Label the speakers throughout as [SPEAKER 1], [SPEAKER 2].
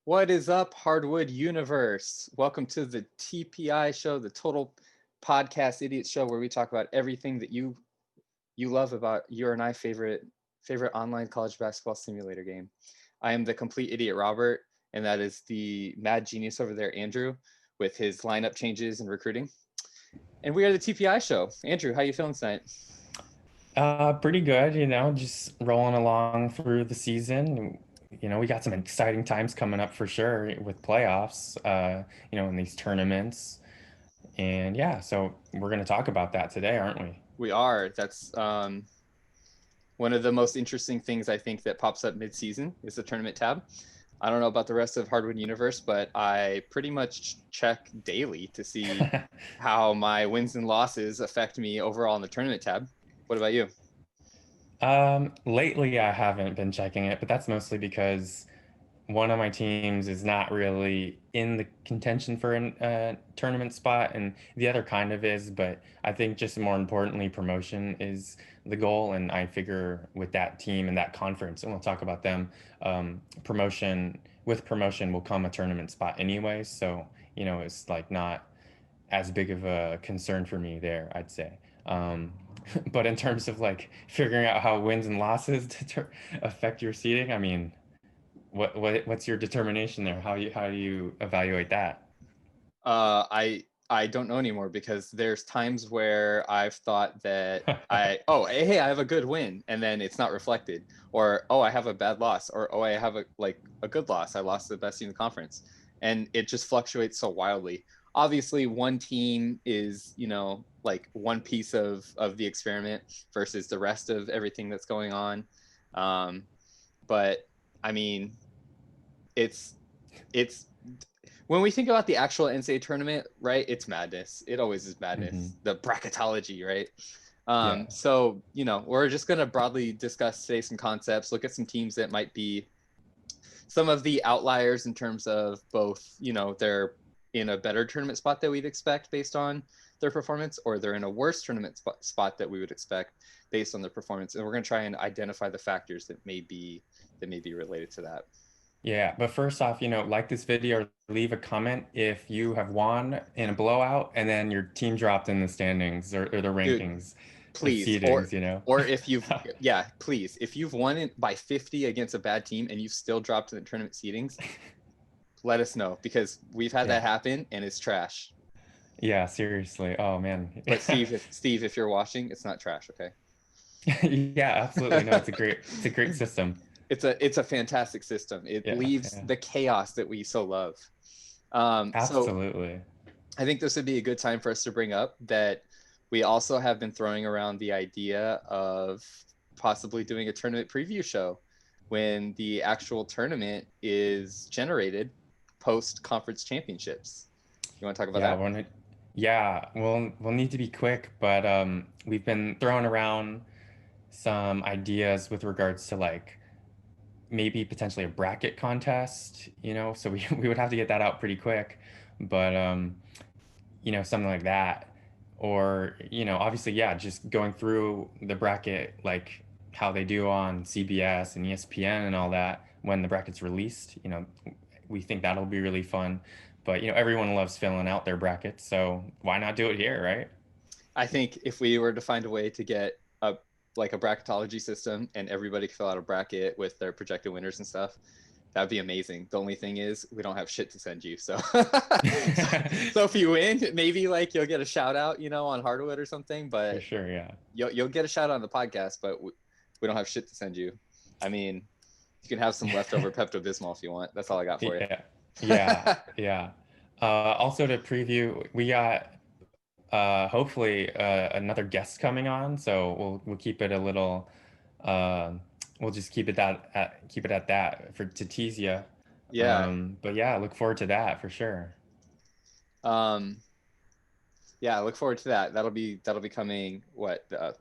[SPEAKER 1] What is up, Hardwood Universe? Welcome to the TPI show, the Total Podcast Idiot Show, where we talk about everything that you love about your and I favorite online college basketball simulator game. I am the complete idiot Robert, and that is the mad genius over there, Andrew, with his lineup changes and recruiting. And we are the TPI show. Andrew, how you feeling tonight?
[SPEAKER 2] Pretty good, just rolling along through the season. We got some exciting times coming up for sure with playoffs, in these tournaments. And yeah, so we're going to talk about that today, aren't we?
[SPEAKER 1] We are. That's one of the most interesting things I think that pops up mid-season is the tournament tab. I don't know about the rest of Hardwood Universe, but I pretty much check daily to see how my wins and losses affect me overall in the tournament tab. What about you?
[SPEAKER 2] Lately I haven't been checking it, but that's mostly because one of my teams is not really in the contention for a tournament spot, and the other kind of is. But I think just more importantly, promotion is the goal. And I figure with that team and that conference, and we'll talk about them, promotion will come a tournament spot anyway. So, it's like not as big of a concern for me there, I'd say. But in terms of like figuring out how wins and losses affect your seating, I mean, what's your determination there? How do you evaluate that?
[SPEAKER 1] I don't know anymore because there's times where I've thought that hey, I have a good win, and then it's not reflected, or I have a bad loss, or I have a good loss. I lost to the best team in the conference, and it just fluctuates so wildly. Obviously, one team is like one piece of the experiment versus the rest of everything that's going on. Um, but I mean, it's it's when we think about the actual NCAA tournament, right? It's madness. It always is
[SPEAKER 2] Hmm.
[SPEAKER 1] madness. The bracketology, right?
[SPEAKER 2] Yeah.
[SPEAKER 1] So we're just gonna broadly discuss today some concepts, look at some teams that might be some of the outliers in terms of both, they're in a better tournament spot that we'd expect based on their performance, or they're in a worse tournament spot that we would expect based on their performance. And we're gonna try and identify the factors that may be related to that.
[SPEAKER 2] Yeah, but first off, like this video, leave a comment if you have won in a blowout and then your team dropped in the standings or the
[SPEAKER 1] Dude,
[SPEAKER 2] rankings,
[SPEAKER 1] please,
[SPEAKER 2] seedings.
[SPEAKER 1] or if you've yeah, please, if you've won it by 50 against a bad team and you've still dropped in the tournament seedings, let us know because we've had that
[SPEAKER 2] Yeah.
[SPEAKER 1] happen and it's trash.
[SPEAKER 2] Yeah, seriously. Oh man.
[SPEAKER 1] But Steve, if you're watching, it's not trash, okay?
[SPEAKER 2] Yeah, absolutely. No, it's a great system.
[SPEAKER 1] It's a fantastic system. It
[SPEAKER 2] Yeah,
[SPEAKER 1] leaves
[SPEAKER 2] yeah.
[SPEAKER 1] the chaos that we so love. So
[SPEAKER 2] Absolutely.
[SPEAKER 1] I think this would be a good time for us to bring up that we also have been throwing around the idea of possibly doing a tournament preview show when the actual tournament is generated post conference championships. You want to talk about
[SPEAKER 2] Yeah,
[SPEAKER 1] that?
[SPEAKER 2] we'll need to be quick, but we've been throwing around some ideas with regards to like maybe potentially a bracket contest, so we we would have to get that out pretty quick, but something like that. Or, obviously, yeah, just going through the bracket like how they do on CBS and ESPN and all that when the bracket's released, we think that'll be really fun. But, everyone loves filling out their brackets, so why not do it here, right?
[SPEAKER 1] I think if we were to find a way to get a bracketology system and everybody could fill out a bracket with their projected winners and stuff, that'd be amazing. The only thing is we don't have shit to send you. So so if you win, maybe like you'll get a shout out, on Hardwood or something,
[SPEAKER 2] For
[SPEAKER 1] but
[SPEAKER 2] sure, yeah.
[SPEAKER 1] you'll get a shout out on the podcast, but we don't have shit to send you. I mean, you can have some leftover Pepto Bismol if you want. That's all I got for you.
[SPEAKER 2] Yeah, yeah, yeah. Also to preview, we got hopefully another guest coming on, so we'll keep it a little uh, we'll just keep it at that for to tease you.
[SPEAKER 1] Yeah.
[SPEAKER 2] But yeah, look forward to that for sure.
[SPEAKER 1] Um, yeah, I look forward to that. That'll be coming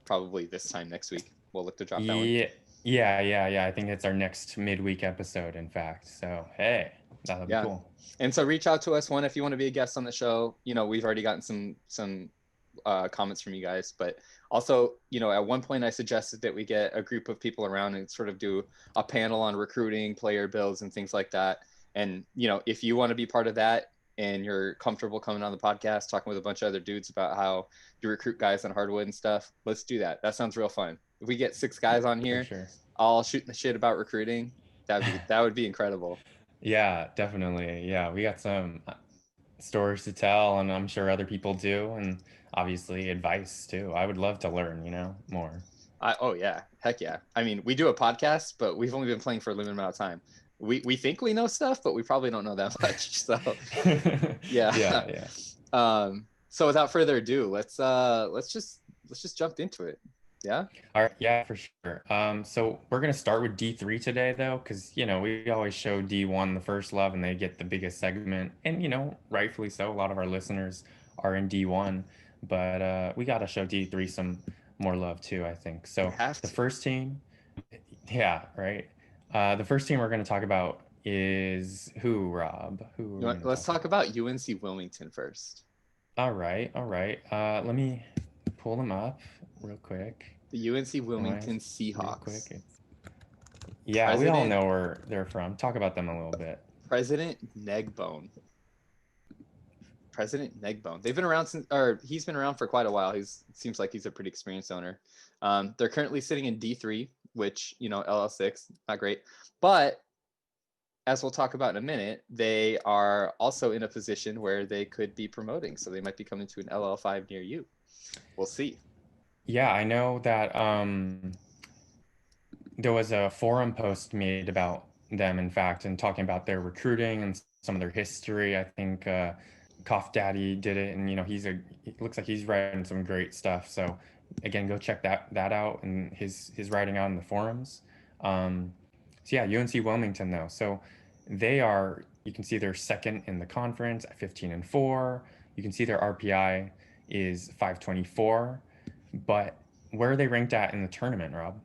[SPEAKER 1] probably this time next week. We'll look to drop that one.
[SPEAKER 2] Yeah, yeah. I think it's our next midweek episode, in fact. So hey, that'll be
[SPEAKER 1] Yeah.
[SPEAKER 2] cool.
[SPEAKER 1] And so reach out to us if you want to be a guest on the show. We've already gotten some comments from you guys, but also, at one point I suggested that we get a group of people around and sort of do a panel on recruiting, player builds, and things like that. And, you know, if you want to be part of that and you're comfortable coming on the podcast, talking with a bunch of other dudes about how you recruit guys on hardwood and stuff, let's do that. That sounds real fun. If we get 6 guys on
[SPEAKER 2] For
[SPEAKER 1] here,
[SPEAKER 2] sure.
[SPEAKER 1] all shooting the shit about recruiting, that would be incredible.
[SPEAKER 2] Yeah, definitely. Yeah, we got some stories to tell, and I'm sure other people do, and obviously advice too. I would love to learn, more.
[SPEAKER 1] Oh yeah, heck yeah. I mean, we do a podcast, but we've only been playing for a limited amount of time. We think we know stuff, but we probably don't know that much. So yeah.
[SPEAKER 2] Yeah, yeah.
[SPEAKER 1] So without further ado, let's just jump into it. Yeah.
[SPEAKER 2] All right, yeah, for sure. So we're gonna start with D3 today, though, because we always show D1 the first love, and they get the biggest segment, and rightfully so. A lot of our listeners are in D1, but we gotta show D3 some more love too, I think.
[SPEAKER 1] You
[SPEAKER 2] So
[SPEAKER 1] have
[SPEAKER 2] the
[SPEAKER 1] to.
[SPEAKER 2] first team, yeah, right. The first team we're gonna talk about is who, Rob? Who are
[SPEAKER 1] You
[SPEAKER 2] we
[SPEAKER 1] know,
[SPEAKER 2] gonna
[SPEAKER 1] let's
[SPEAKER 2] talk
[SPEAKER 1] talk
[SPEAKER 2] about?
[SPEAKER 1] about UNC Wilmington first.
[SPEAKER 2] All right, all right. Let me pull them up real quick.
[SPEAKER 1] The UNC
[SPEAKER 2] Am I
[SPEAKER 1] Wilmington
[SPEAKER 2] real
[SPEAKER 1] Seahawks.
[SPEAKER 2] quick? Yeah, we all
[SPEAKER 1] President
[SPEAKER 2] know where they're from. Talk about them a little bit.
[SPEAKER 1] President Negbone. President Negbone. They've been around since, or he's been around for quite a while. It seems like he's a pretty experienced owner. They're currently sitting in D3, which, LL6, not great. But as we'll talk about in a minute, they are also in a position where they could be promoting. So they might be coming to an LL5 near you. We'll see.
[SPEAKER 2] Yeah, I know that there was a forum post made about them, in fact, and talking about their recruiting and some of their history. I think Cough Daddy did it, and it looks like he's writing some great stuff. So again, go check that out and his writing out in the forums. So yeah, UNC Wilmington though. So you can see they're second in the conference at 15-4. You can see their RPI is 524. But where are they ranked at in the tournament, Rob?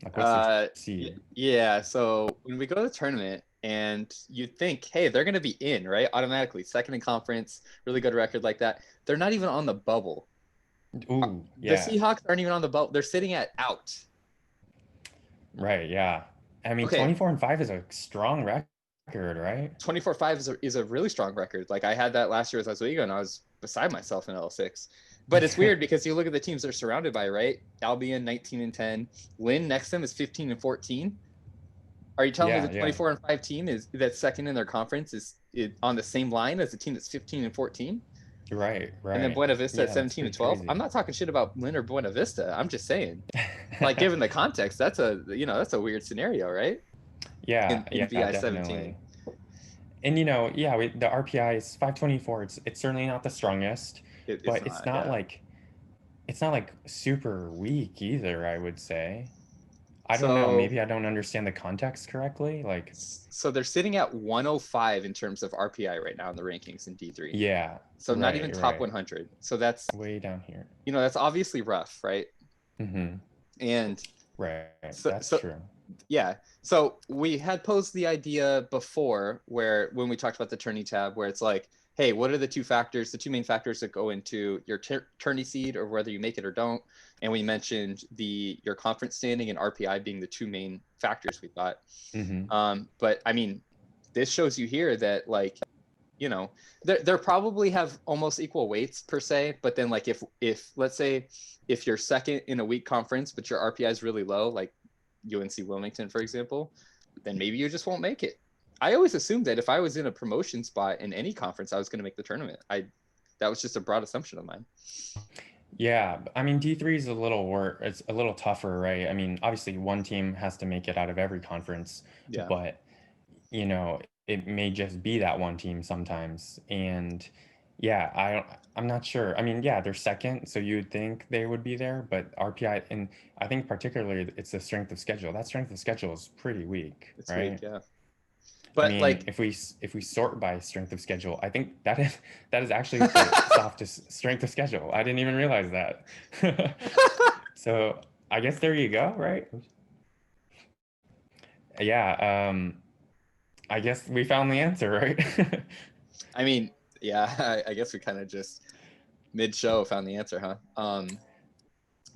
[SPEAKER 2] Like, what's their seed?
[SPEAKER 1] Yeah. So when we go to the tournament and you think, hey, they're going to be in, right? Automatically, second in conference, really good record like that. They're not even on the bubble.
[SPEAKER 2] Ooh,
[SPEAKER 1] The
[SPEAKER 2] yeah,
[SPEAKER 1] Seahawks aren't even on the bubble. They're sitting at out.
[SPEAKER 2] right, yeah. I mean,
[SPEAKER 1] Okay,
[SPEAKER 2] 24-5 is a strong record, right?
[SPEAKER 1] 24-5 is a really strong record. Like I had that last year with Oswego and I was beside myself in L6. But it's weird because you look at the teams they're surrounded by, right? Albion 19-10. Lynn next to them is 15-14. Are you telling me
[SPEAKER 2] Yeah,
[SPEAKER 1] the
[SPEAKER 2] yeah,
[SPEAKER 1] 24-5 team is that's second in their conference is on the same line as the team that's 15-14?
[SPEAKER 2] right,
[SPEAKER 1] And then
[SPEAKER 2] right.
[SPEAKER 1] Buena Vista at
[SPEAKER 2] Yeah, that's
[SPEAKER 1] 17 and
[SPEAKER 2] pretty
[SPEAKER 1] 12. I'm
[SPEAKER 2] crazy.
[SPEAKER 1] not talking shit about Lynn or Buena Vista. I'm just saying, like, given the context, that's a weird scenario, right?
[SPEAKER 2] Yeah,
[SPEAKER 1] In
[SPEAKER 2] yeah,
[SPEAKER 1] VI 17.
[SPEAKER 2] definitely. And yeah, the RPI is 524. It's certainly not the strongest,
[SPEAKER 1] It's
[SPEAKER 2] but it's
[SPEAKER 1] not,
[SPEAKER 2] not
[SPEAKER 1] yeah.
[SPEAKER 2] like super weak either, I would say. I don't know,
[SPEAKER 1] So
[SPEAKER 2] maybe I don't understand the context correctly. Like,
[SPEAKER 1] so they're sitting at 105 in terms of RPI right now in the rankings in D3.
[SPEAKER 2] yeah,
[SPEAKER 1] So not even
[SPEAKER 2] right,
[SPEAKER 1] top
[SPEAKER 2] right.
[SPEAKER 1] 100. So that's,
[SPEAKER 2] Way down here.
[SPEAKER 1] that's obviously rough, right?
[SPEAKER 2] Mm-hmm.
[SPEAKER 1] And
[SPEAKER 2] Right,
[SPEAKER 1] so
[SPEAKER 2] that's
[SPEAKER 1] so
[SPEAKER 2] true.
[SPEAKER 1] yeah. So we had posed the idea before where when we talked about the tourney tab where it's like, hey, what are the two main factors that go into your tourney seed or whether you make it or don't? And we mentioned your conference standing and RPI being the two main factors we thought.
[SPEAKER 2] Mm-hmm.
[SPEAKER 1] But I mean, this shows you here that like, they're probably have almost equal weights per se, but then like if let's say if you're second in a weak conference but your RPI is really low, like UNC Wilmington, for example, then maybe you just won't make it. I always assumed that if I was in a promotion spot in any conference, I was going to make the tournament. That was just a broad assumption of mine.
[SPEAKER 2] Yeah, I mean D3 is a little it's a little tougher, right? I mean, obviously one team has to make it out of every conference,
[SPEAKER 1] Yeah.
[SPEAKER 2] but it may just be that one team sometimes. And yeah, I'm not sure. I mean, yeah, they're second, so you'd think they would be there, but RPI, and I think particularly it's the strength of schedule. That strength of schedule is pretty weak,
[SPEAKER 1] It's weak,
[SPEAKER 2] right?
[SPEAKER 1] yeah.
[SPEAKER 2] I
[SPEAKER 1] But
[SPEAKER 2] mean,
[SPEAKER 1] like,
[SPEAKER 2] if we sort by strength of schedule, I think that is actually the softest strength of schedule. I didn't even realize that. So I guess there you go, right? Yeah, I guess we found the answer, right?
[SPEAKER 1] I mean, yeah, I guess we kind of just mid-show found the answer, huh?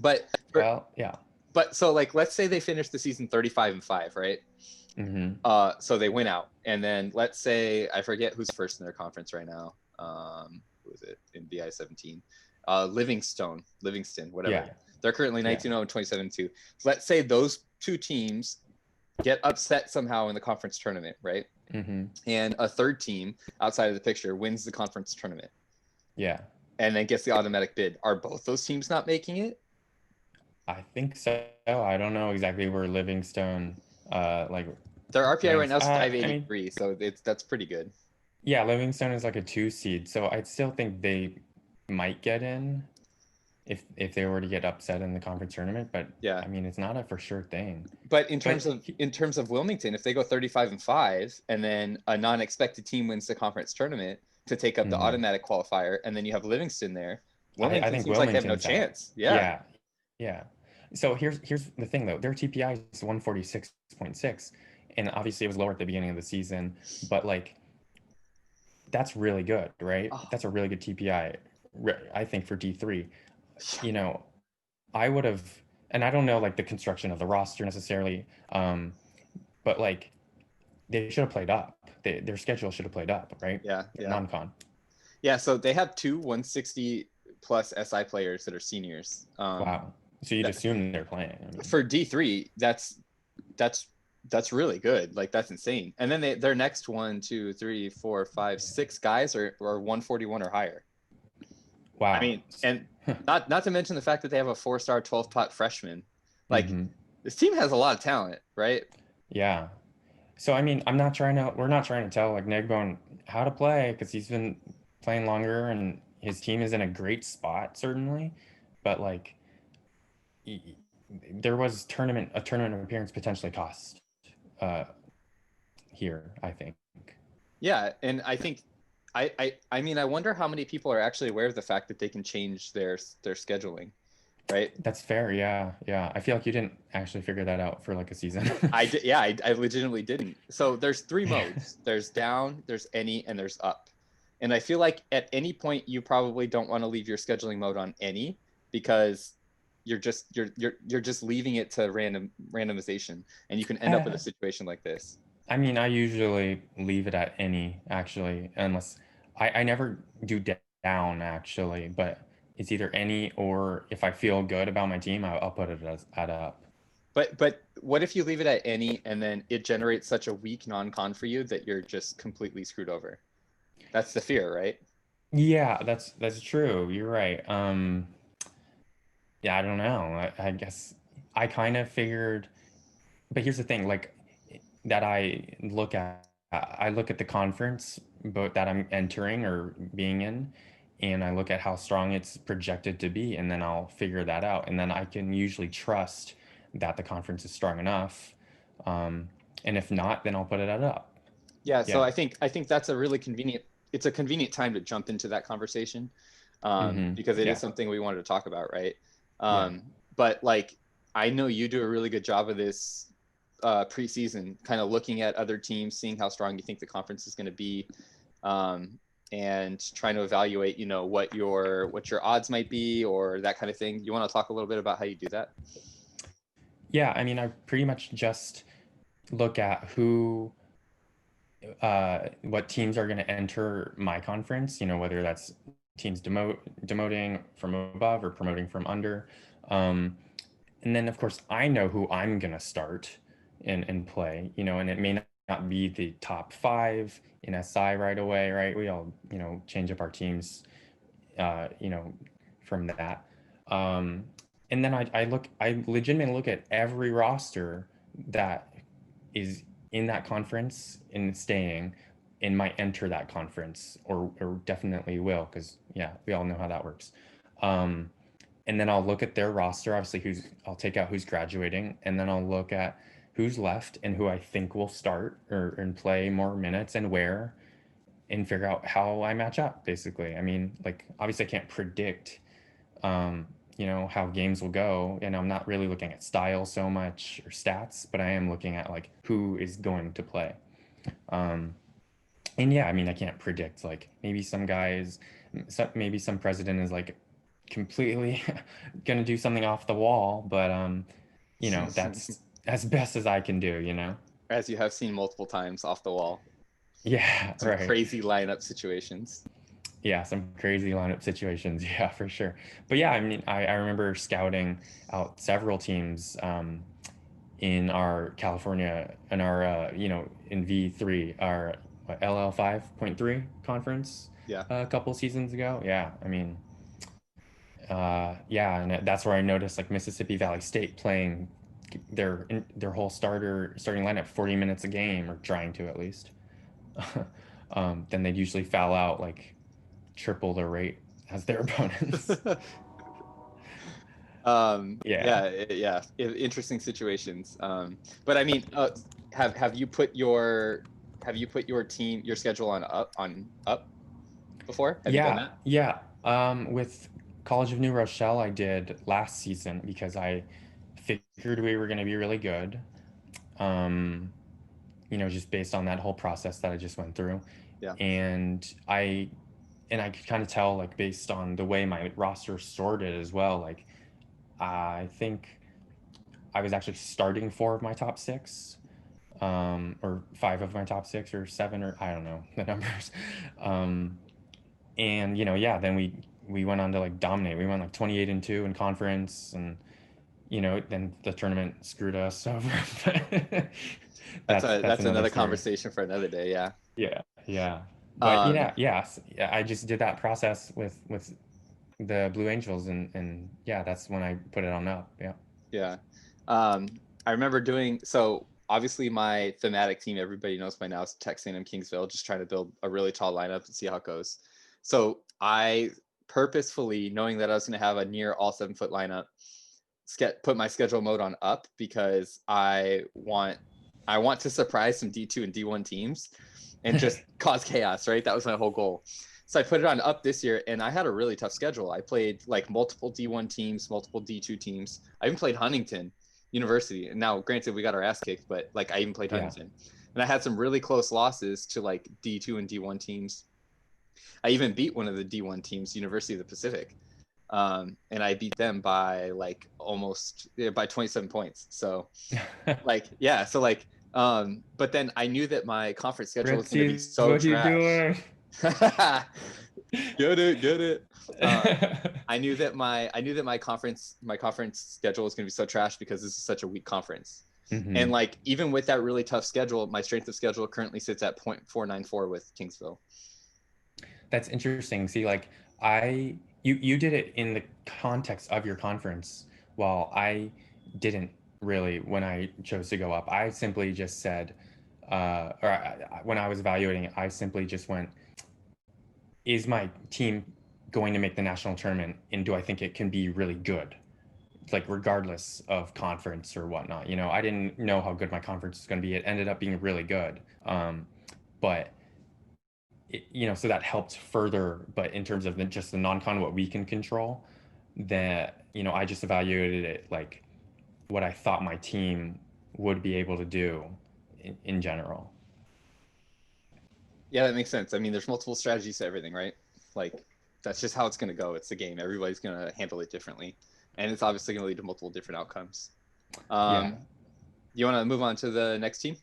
[SPEAKER 1] But
[SPEAKER 2] Well, yeah.
[SPEAKER 1] but so like let's say they finish the season 35-5, right?
[SPEAKER 2] Mm-hmm.
[SPEAKER 1] So they win out. And then let's say, I forget who's first in their conference right now. Who is it in BI 17? Livingston, whatever.
[SPEAKER 2] Yeah.
[SPEAKER 1] They're currently 19-0 and 27-2. So let's say those two teams get upset somehow in the conference tournament, right?
[SPEAKER 2] Mm-hmm.
[SPEAKER 1] And a third team outside of the picture wins the conference tournament.
[SPEAKER 2] Yeah.
[SPEAKER 1] And then gets the automatic bid. Are both those teams not making it?
[SPEAKER 2] I think so. I don't know exactly where Livingstone like
[SPEAKER 1] Their RPI right
[SPEAKER 2] ranks.
[SPEAKER 1] now is
[SPEAKER 2] I mean,
[SPEAKER 1] 583, so that's pretty good.
[SPEAKER 2] yeah, Livingstone is like a 2 seed, so I still think they might get in if they were to get upset in the conference tournament, but
[SPEAKER 1] Yeah.
[SPEAKER 2] I mean, it's not a for sure thing.
[SPEAKER 1] But
[SPEAKER 2] But
[SPEAKER 1] in terms of Wilmington, if they go 35-5 and then a non-expected team wins the conference tournament to take up the
[SPEAKER 2] mhm.
[SPEAKER 1] automatic qualifier, and then you have Livingston there,
[SPEAKER 2] I
[SPEAKER 1] Wilmington
[SPEAKER 2] think
[SPEAKER 1] seems like they have no
[SPEAKER 2] Wilmington's out.
[SPEAKER 1] chance. Yeah.
[SPEAKER 2] Yeah, yeah. So here's the thing though. Their TPI is 146.6, and obviously it was lower at the beginning of the season, but like that's really good, right?
[SPEAKER 1] Oh,
[SPEAKER 2] That's a really good TPI, I think for D3.
[SPEAKER 1] yeah.
[SPEAKER 2] You know, I would have, and I don't know like the construction of the roster necessarily, but like they should have played up. Their schedule should have played up, right?
[SPEAKER 1] Yeah.
[SPEAKER 2] In
[SPEAKER 1] Yeah.
[SPEAKER 2] non-con.
[SPEAKER 1] Yeah. So they have two 160 plus SI players that are seniors.
[SPEAKER 2] Wow. So you'd
[SPEAKER 1] That,
[SPEAKER 2] assume they're playing. I mean,
[SPEAKER 1] for D3, that's that's really good. Like that's insane. And then their next 1, 2, 3, 4, 5, 6 guys are 141 or higher. I
[SPEAKER 2] wow.
[SPEAKER 1] mean, and not to mention the fact that they have a 4-star 12 pot freshman. Like
[SPEAKER 2] Mm-hmm.
[SPEAKER 1] this team has a lot of talent, right?
[SPEAKER 2] Yeah. So I mean, we're not trying to tell like Negbone how to play because he's been playing longer and his team is in a great spot certainly, but like there was a tournament appearance potentially cost uh here, I think.
[SPEAKER 1] Yeah, and I think I mean I wonder how many people are actually aware of the fact that they can change their scheduling, right?
[SPEAKER 2] That's fair. Yeah. Yeah. I feel like you didn't actually figure that out for like a season.
[SPEAKER 1] I did, yeah, I legitimately didn't. So there's three modes. There's down, there's any, and there's up. And I feel like at any point you probably don't want to leave your scheduling mode on any because you're just leaving it to randomization and you can end up with a situation like this.
[SPEAKER 2] I mean, I usually leave it at any actually, unless I never do down actually, but it's either any or if I feel good about my team, I'll put it as at up.
[SPEAKER 1] But what if you leave it at any and then it generates such a weak non-con for you that you're just completely screwed over? That's the fear, right?
[SPEAKER 2] Yeah, that's true. You're right. Yeah, I don't know. I guess I kind of figured, but here's the thing, like that I look at the conference both that I'm entering or being in, and I look at how strong it's projected to be, and then I'll figure that out, and then I can usually trust that the conference is strong enough. Um, and if not, then I'll put it at up.
[SPEAKER 1] Yeah, so
[SPEAKER 2] Yeah.
[SPEAKER 1] I think that's a really convenient it's a convenient time to jump into that conversation because it is
[SPEAKER 2] Yeah.
[SPEAKER 1] something we wanted to talk about, right?
[SPEAKER 2] Yeah.
[SPEAKER 1] But like I know you do a really good job of this preseason, kind of looking at other teams, seeing how strong you think the conference is going to be, and trying to evaluate, you know, what your odds might be or that kind of thing. You want to talk a little bit about how you do that?
[SPEAKER 2] Yeah. I mean, I pretty much just look at what teams are going to enter my conference, whether that's teams demoting from above or promoting from under. Um, and then, of course, I know who I'm going to start and play, and it may not be the top five in SI right away, right? We all, change up our teams, uh, you know, from that. Um, and then I legitimately look at every roster that is in that conference and staying and might enter that conference or definitely will because yeah we all know how that works. And then I'll look at their roster, obviously I'll take out who's graduating, and then I'll look at who's left and who I think will start and play more minutes and where, and figure out how I match up basically. I mean, like obviously I can't predict um, how games will go. And I'm not really looking at style so much or stats, but I am looking at like who is going to play. Um, and yeah, I mean, I can't predict like maybe some president is like completely gonna do something off the wall, but that's as best as I can do.
[SPEAKER 1] as you have seen multiple times off the wall.
[SPEAKER 2] Yeah,
[SPEAKER 1] Some
[SPEAKER 2] right.
[SPEAKER 1] crazy lineup situations.
[SPEAKER 2] Yeah, some crazy lineup situations. Yeah, for sure. But yeah, I mean, I remember scouting out several teams in our California, in our, in V3, our LL 5.3 conference
[SPEAKER 1] Yeah.
[SPEAKER 2] a couple seasons ago. Yeah, I mean, yeah, and that's where I noticed like Mississippi Valley State playing their whole starting lineup 40 minutes a game, or trying to at least. Then they'd usually foul out like triple their rate as their opponents. Yeah.
[SPEAKER 1] Interesting situations. But I mean, have you put your schedule on up before? Have you done
[SPEAKER 2] Yeah,
[SPEAKER 1] that?
[SPEAKER 2] yeah. With College of New Rochelle, I did last season because I figured we were going to be really good. Um, just based on that whole process that I just went through.
[SPEAKER 1] Yeah.
[SPEAKER 2] And I could kind of tell, like, based on the way my roster sorted as well, like, I think I was actually starting four of my top six, or five of my top six, or seven, or I don't know the numbers. Um, and yeah, then we went on to like dominate. We went like 28-2 in conference, and then the tournament screwed us over. That's
[SPEAKER 1] That's
[SPEAKER 2] another
[SPEAKER 1] another
[SPEAKER 2] story.
[SPEAKER 1] conversation for another day. Yeah.
[SPEAKER 2] Yeah, yeah. But
[SPEAKER 1] Um,
[SPEAKER 2] yeah, I just did that process with the Blue Angels, and yeah, that's when I put it on up. Yeah.
[SPEAKER 1] yeah. Um, I remember doing so. Obviously, my thematic team, everybody knows by now, is Texas A&M Kingsville. Just trying to build a really tall lineup and see how it goes. So I purposefully, knowing that I was going to have a near all 7-foot lineup, put my schedule mode on up because I want to surprise some D2 and D1 teams and just cause chaos, right? That was my whole goal. So I put it on up this year, and I had a really tough schedule. I played like multiple D1 teams, multiple D2 teams. I even played Huntington University. And now, granted, we got our ass kicked, but like I even played
[SPEAKER 2] Yeah.
[SPEAKER 1] Huntington. And I had some really close losses to like D2 and D1 teams. I even beat one of the D1 teams, University of the Pacific. And I beat them by like almost by 27 points. So like, yeah. So like, but then I knew that my conference schedule was going to be
[SPEAKER 2] Ritzy,
[SPEAKER 1] so
[SPEAKER 2] what you
[SPEAKER 1] trash.
[SPEAKER 2] doing?
[SPEAKER 1] Get it. I knew that my conference schedule was going to be so trash because this is such a weak conference. And
[SPEAKER 2] Hmm.
[SPEAKER 1] like, even with that really tough schedule, my strength of schedule currently sits at 0.494 with Kingsville.
[SPEAKER 2] That's interesting. See, like you did it in the context of your conference, while I didn't really when I chose to go up. I simply just said, when I was evaluating it, I simply just went, is my team going to make the national tournament, and do I think it can be really good? Like regardless of conference or whatnot. I didn't know how good my conference was going to be. It ended up being really good. But so that helped further. But in terms of just the non-con, what we can control, that I just evaluated it like what I thought my team would be able to do in general.
[SPEAKER 1] Yeah, that makes sense. I mean, there's multiple strategies to everything, right? Like, that's just how it's going to go. It's the game. Everybody's going to handle it differently. And it's obviously going to lead to multiple different outcomes.
[SPEAKER 2] Yeah,
[SPEAKER 1] You want to move on to the next team?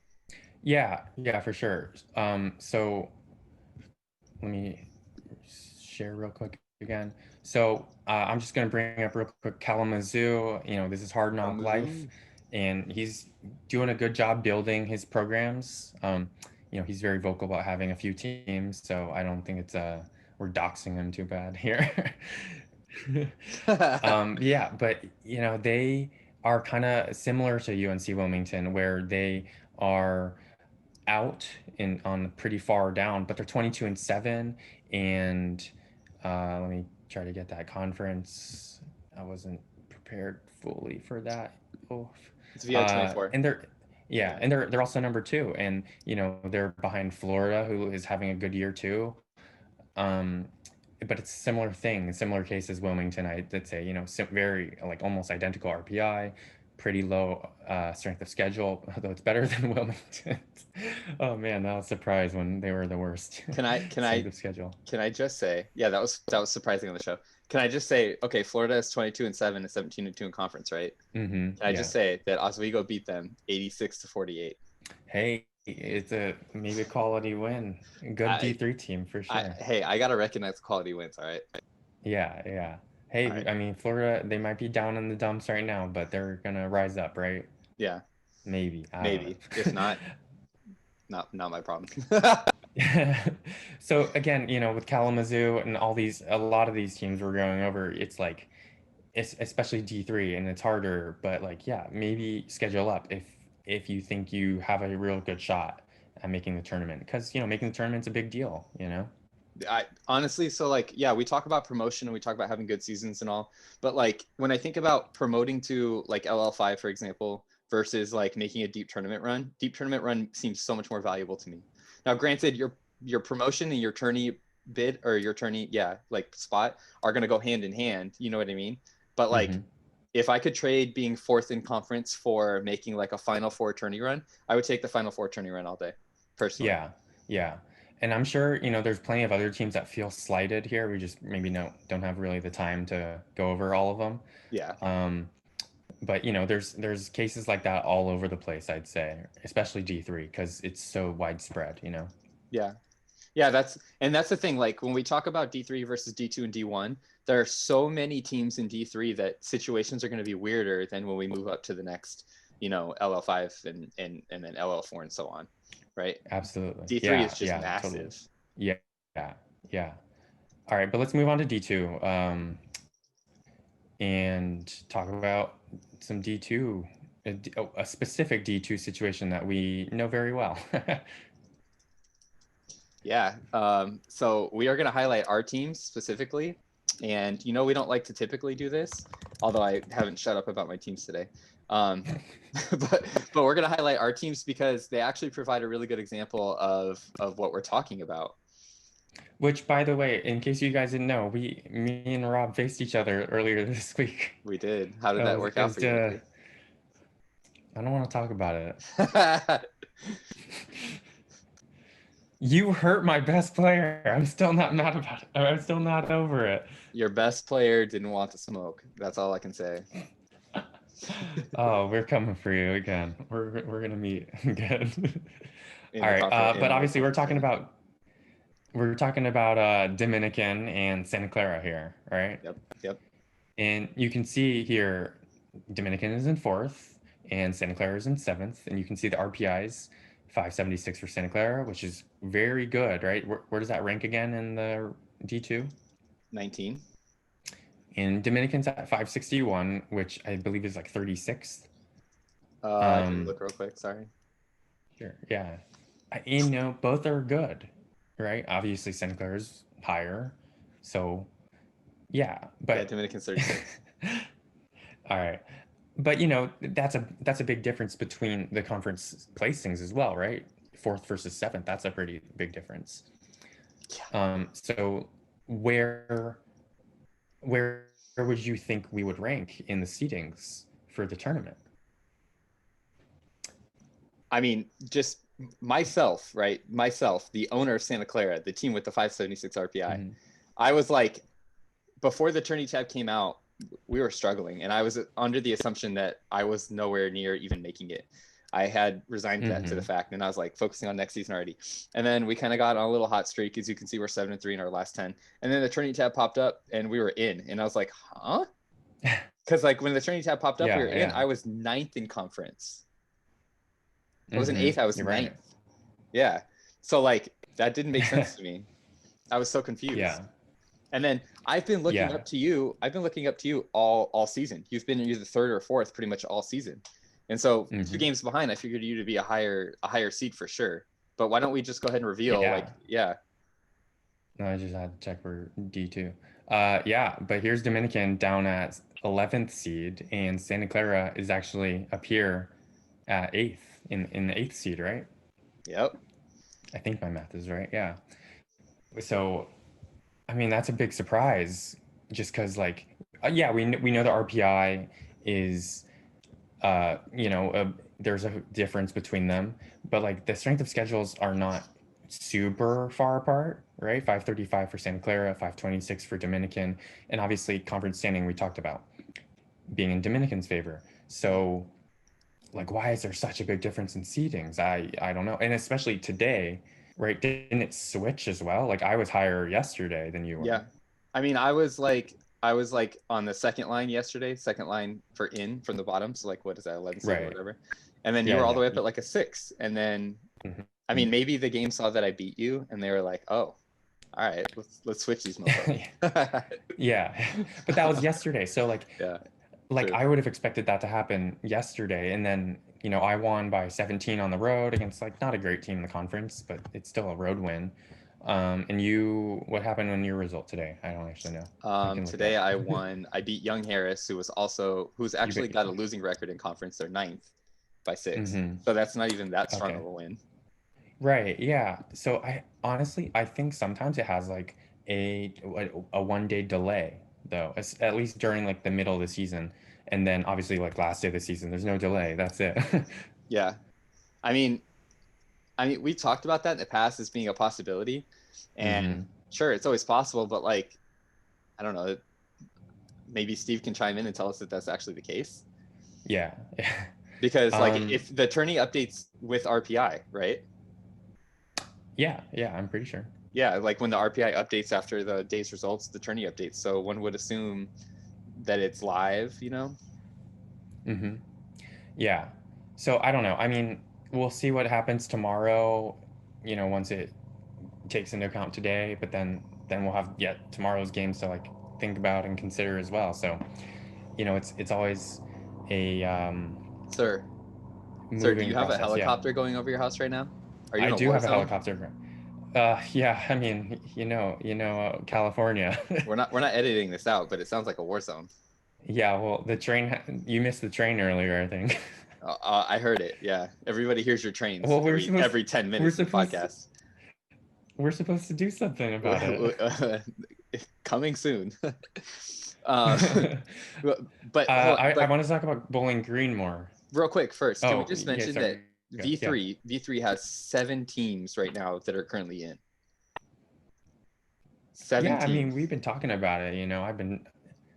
[SPEAKER 2] yeah, for sure. So let me share real quick again. So I'm just going to bring up real quick Kalamazoo. This is Hard Knock Life,
[SPEAKER 1] Kalamazoo.
[SPEAKER 2] and he's doing a good job building his programs. He's very vocal about having a few teams, so I don't think we're doxing him too bad here. Yeah, but they are kind of similar to UNC Wilmington, where they are out in on pretty far down, but they're 22-7, and let me try to get that conference. I wasn't prepared fully for that. Oh,
[SPEAKER 1] It's VI 24.
[SPEAKER 2] and they're yeah,
[SPEAKER 1] Yeah.
[SPEAKER 2] and they're also number two, and they're behind Florida, who is having a good year too. Um, but it's a similar thing, similar case as Wilmington. I'd say, very like almost identical RPI, pretty low strength of schedule, although it's better than Wilmington. Oh man, that was a surprise when they were the worst
[SPEAKER 1] Can I can
[SPEAKER 2] strength
[SPEAKER 1] I
[SPEAKER 2] of schedule.
[SPEAKER 1] can I just say, yeah, that was surprising on the show. Can I just say, okay, Florida is 22-7 and 17-2 in conference, right? Can I just
[SPEAKER 2] Yeah.
[SPEAKER 1] say that Oswego beat them 86-48?
[SPEAKER 2] Hey, it's a maybe a quality win. Good
[SPEAKER 1] I,
[SPEAKER 2] D3 team for sure.
[SPEAKER 1] hey, I gotta recognize quality wins. All right,
[SPEAKER 2] Yeah, yeah.
[SPEAKER 1] all
[SPEAKER 2] Hey,
[SPEAKER 1] right,
[SPEAKER 2] I mean, Florida, they might be down in the dumps right now, but they're gonna rise up, right?
[SPEAKER 1] yeah,
[SPEAKER 2] Maybe. I don't
[SPEAKER 1] maybe. If
[SPEAKER 2] know.
[SPEAKER 1] not, not my problem.
[SPEAKER 2] So again, with Kalamazoo and a lot of these teams we're going over, it's like, it's especially D3 and it's harder, but like, yeah, maybe schedule up if you think you have a real good shot at making the tournament, because making the tournament's a big deal.
[SPEAKER 1] I honestly, so like, yeah, we talk about promotion and we talk about having good seasons and all, but like when I think about promoting to like LL5, for example, versus like making a deep tournament run seems so much more valuable to me. Now, granted, your promotion and your tourney bid or your tourney, yeah, like spot are gonna go hand in hand. You know what I mean? But like,
[SPEAKER 2] Hmm.
[SPEAKER 1] if I could trade being fourth in conference for making like a Final Four tourney run, I would take the Final Four tourney run all day, personally.
[SPEAKER 2] Yeah, yeah. And I'm sure, there's plenty of other teams that feel slighted here. We just maybe don't have really the time to go over all of them.
[SPEAKER 1] Yeah.
[SPEAKER 2] Um, but there's cases like that all over the place, I'd say, especially D3 because it's so widespread.
[SPEAKER 1] Yeah. Yeah, that's the thing. Like when we talk about D3 versus D2 and D1, there are so many teams in D3 that situations are going to be weirder than when we move up to the next, LL5 and then LL4 and so on, right?
[SPEAKER 2] Absolutely.
[SPEAKER 1] D3 is
[SPEAKER 2] Yeah,
[SPEAKER 1] just
[SPEAKER 2] yeah, totally.
[SPEAKER 1] massive.
[SPEAKER 2] Yeah, yeah, yeah. All right, but let's move on to D2, and talk about some D2, a specific D2 situation that we know very well.
[SPEAKER 1] Yeah. So we are going to highlight our teams specifically. And we don't like to typically do this, although I haven't shut up about my teams today. Um, but we're going to highlight our teams because they actually provide a really good example of what we're talking about.
[SPEAKER 2] Which, by the way, in case you guys didn't know, me and Rob faced each other earlier this week.
[SPEAKER 1] We did. How did
[SPEAKER 2] It
[SPEAKER 1] that
[SPEAKER 2] was,
[SPEAKER 1] work
[SPEAKER 2] it
[SPEAKER 1] out
[SPEAKER 2] was
[SPEAKER 1] for you, buddy?
[SPEAKER 2] I don't want to talk about it. You hurt my best player. I'm still not mad about it. I'm still not over it.
[SPEAKER 1] Your best player didn't want to smoke. That's all I can say.
[SPEAKER 2] Oh, we're coming for you again. We're gonna meet again.
[SPEAKER 1] In
[SPEAKER 2] All
[SPEAKER 1] the
[SPEAKER 2] right, but
[SPEAKER 1] in the
[SPEAKER 2] obviously
[SPEAKER 1] conference tournament.
[SPEAKER 2] we're talking about Dominican and Santa Clara here, right?
[SPEAKER 1] Yep. Yep.
[SPEAKER 2] And you can see here, Dominican is in fourth, and Santa Clara is in seventh, and you can see the RPIs, 576 for Santa Clara, which is very good, right? Where does that rank again in the D2?
[SPEAKER 1] 19.
[SPEAKER 2] And Dominican's at 561, which I believe is like 36th.
[SPEAKER 1] Let me
[SPEAKER 2] Um,
[SPEAKER 1] look real quick. Sorry.
[SPEAKER 2] sure, yeah. Both are good, right? Obviously, Santa Clara's higher, so yeah.
[SPEAKER 1] Yeah,
[SPEAKER 2] But
[SPEAKER 1] Dominican's 36.
[SPEAKER 2] all right, but that's a big difference between the conference placings as well, right? Fourth versus seventh, that's a pretty big difference.
[SPEAKER 1] Yeah.
[SPEAKER 2] So where where would you think we would rank in the seedings for the tournament?
[SPEAKER 1] I mean, just myself, right? Myself, the owner of Santa Clara, the team with the 576 RPI.
[SPEAKER 2] Mhm.
[SPEAKER 1] I was like, before the tourney tab came out, we were struggling, and I was under the assumption that I was nowhere near even making it. I had resigned that to the
[SPEAKER 2] Mhm.
[SPEAKER 1] fact, and I was like focusing on next season already. And then we kind of got on a little hot streak. As you can see, we're 7-3 in our last 10. And then the tourney tab popped up, and we were in. And I was like, huh? Because like when the tourney tab popped up, we were
[SPEAKER 2] Yeah,
[SPEAKER 1] in.
[SPEAKER 2] yeah.
[SPEAKER 1] I was ninth in conference. I wasn't
[SPEAKER 2] Hmm.
[SPEAKER 1] eighth. I was
[SPEAKER 2] You're right.
[SPEAKER 1] ninth. Yeah. So like that didn't make sense to me. I was so confused.
[SPEAKER 2] Yeah.
[SPEAKER 1] And then I've been looking
[SPEAKER 2] Yeah.
[SPEAKER 1] up to you. I've been looking up to you all season. You've been either third or fourth pretty much all season. And so 2 games behind, I figured you to be a higher seed for sure. But why don't we just go ahead and reveal
[SPEAKER 2] Yeah.
[SPEAKER 1] like, yeah,
[SPEAKER 2] No, I just had to check for D2. Yeah, but here's Dominican down at 11th seed, and Santa Clara is actually up here at eighth in the eighth seed, right?
[SPEAKER 1] yep.
[SPEAKER 2] I think my math is right. Yeah. So, I mean, that's a big surprise, just because yeah, we know the RPI is there's a difference between them, but like the strength of schedules are not super far apart, right? 535 for Santa Clara, 526 for Dominican, and obviously conference standing we talked about being in Dominican's favor. So like, why is there such a big difference in seedings? I don't know. And especially today, right? Didn't it switch as well? Like I was higher yesterday than you
[SPEAKER 1] Yeah.
[SPEAKER 2] were.
[SPEAKER 1] I mean, I was like on the second line yesterday, second line for in from the bottom. So like, what is that, 11 seed or
[SPEAKER 2] Right.
[SPEAKER 1] whatever? And then you
[SPEAKER 2] Yeah,
[SPEAKER 1] were all the way up
[SPEAKER 2] yeah.
[SPEAKER 1] at like a 6. And then, I
[SPEAKER 2] Mhm.
[SPEAKER 1] mean, maybe the game saw that I beat you and they were like, oh, all right, let's switch these mofos.
[SPEAKER 2] Yeah. But that was yesterday. So
[SPEAKER 1] Yeah,
[SPEAKER 2] like
[SPEAKER 1] true.
[SPEAKER 2] I would have expected that to happen yesterday. And then, I won by 17 on the road against like not a great team in the conference, but it's still a road win. And what happened on your result today? I don't actually know. I can look it
[SPEAKER 1] Today
[SPEAKER 2] up.
[SPEAKER 1] I won. I beat Young Harris, who's
[SPEAKER 2] You
[SPEAKER 1] actually
[SPEAKER 2] bet.
[SPEAKER 1] got a losing record in conference. They're ninth by 6.
[SPEAKER 2] Mm-hmm.
[SPEAKER 1] So that's not even that strong
[SPEAKER 2] Okay.
[SPEAKER 1] of a win.
[SPEAKER 2] Right. Yeah. So I honestly, I think sometimes it has like a 1 day delay though, at least during like the middle of the season. And then obviously like last day of the season, there's no delay. That's it.
[SPEAKER 1] Yeah. I mean, we talked about that in the past as being a possibility, and
[SPEAKER 2] Mm-hmm.
[SPEAKER 1] sure, it's always possible, but like, I don't know, maybe Steve can chime in and tell us that that's actually the case.
[SPEAKER 2] Yeah.
[SPEAKER 1] Because like,
[SPEAKER 2] Um,
[SPEAKER 1] if the tourney updates with RPI, right?
[SPEAKER 2] yeah, yeah, I'm pretty sure.
[SPEAKER 1] Yeah, like when the RPI updates after the day's results, the tourney updates. So one would assume that it's live, you know?
[SPEAKER 2] Mm-hmm. Yeah. So I don't know. I mean, we'll see what happens tomorrow, once it takes into account today, but then we'll have yet tomorrow's games to like think about and consider as well. So, it's always a
[SPEAKER 1] Sir, sir, do
[SPEAKER 2] moving
[SPEAKER 1] you have a
[SPEAKER 2] process. Yeah.
[SPEAKER 1] helicopter going over your house right now? Are you
[SPEAKER 2] I
[SPEAKER 1] in a
[SPEAKER 2] do
[SPEAKER 1] war
[SPEAKER 2] have a
[SPEAKER 1] zone?
[SPEAKER 2] helicopter. Yeah, I mean, California.
[SPEAKER 1] We're not editing this out, but it sounds like a war zone.
[SPEAKER 2] Yeah, well, you missed the train earlier, I think.
[SPEAKER 1] I heard it. Yeah, everybody hears your trains
[SPEAKER 2] Well,
[SPEAKER 1] every 10
[SPEAKER 2] we're
[SPEAKER 1] minutes in the
[SPEAKER 2] supposed
[SPEAKER 1] podcast.
[SPEAKER 2] we're supposed to do something about it.
[SPEAKER 1] Coming soon. uh, but
[SPEAKER 2] I
[SPEAKER 1] but
[SPEAKER 2] want to talk about Bowling Green more.
[SPEAKER 1] real quick first, can we
[SPEAKER 2] Oh,
[SPEAKER 1] just
[SPEAKER 2] yeah,
[SPEAKER 1] mention that
[SPEAKER 2] sorry. Yeah.
[SPEAKER 1] V3 has 7 teams right now that are currently in.
[SPEAKER 2] Yeah,
[SPEAKER 1] Seven
[SPEAKER 2] I mean,
[SPEAKER 1] teams.
[SPEAKER 2] we've been talking about it,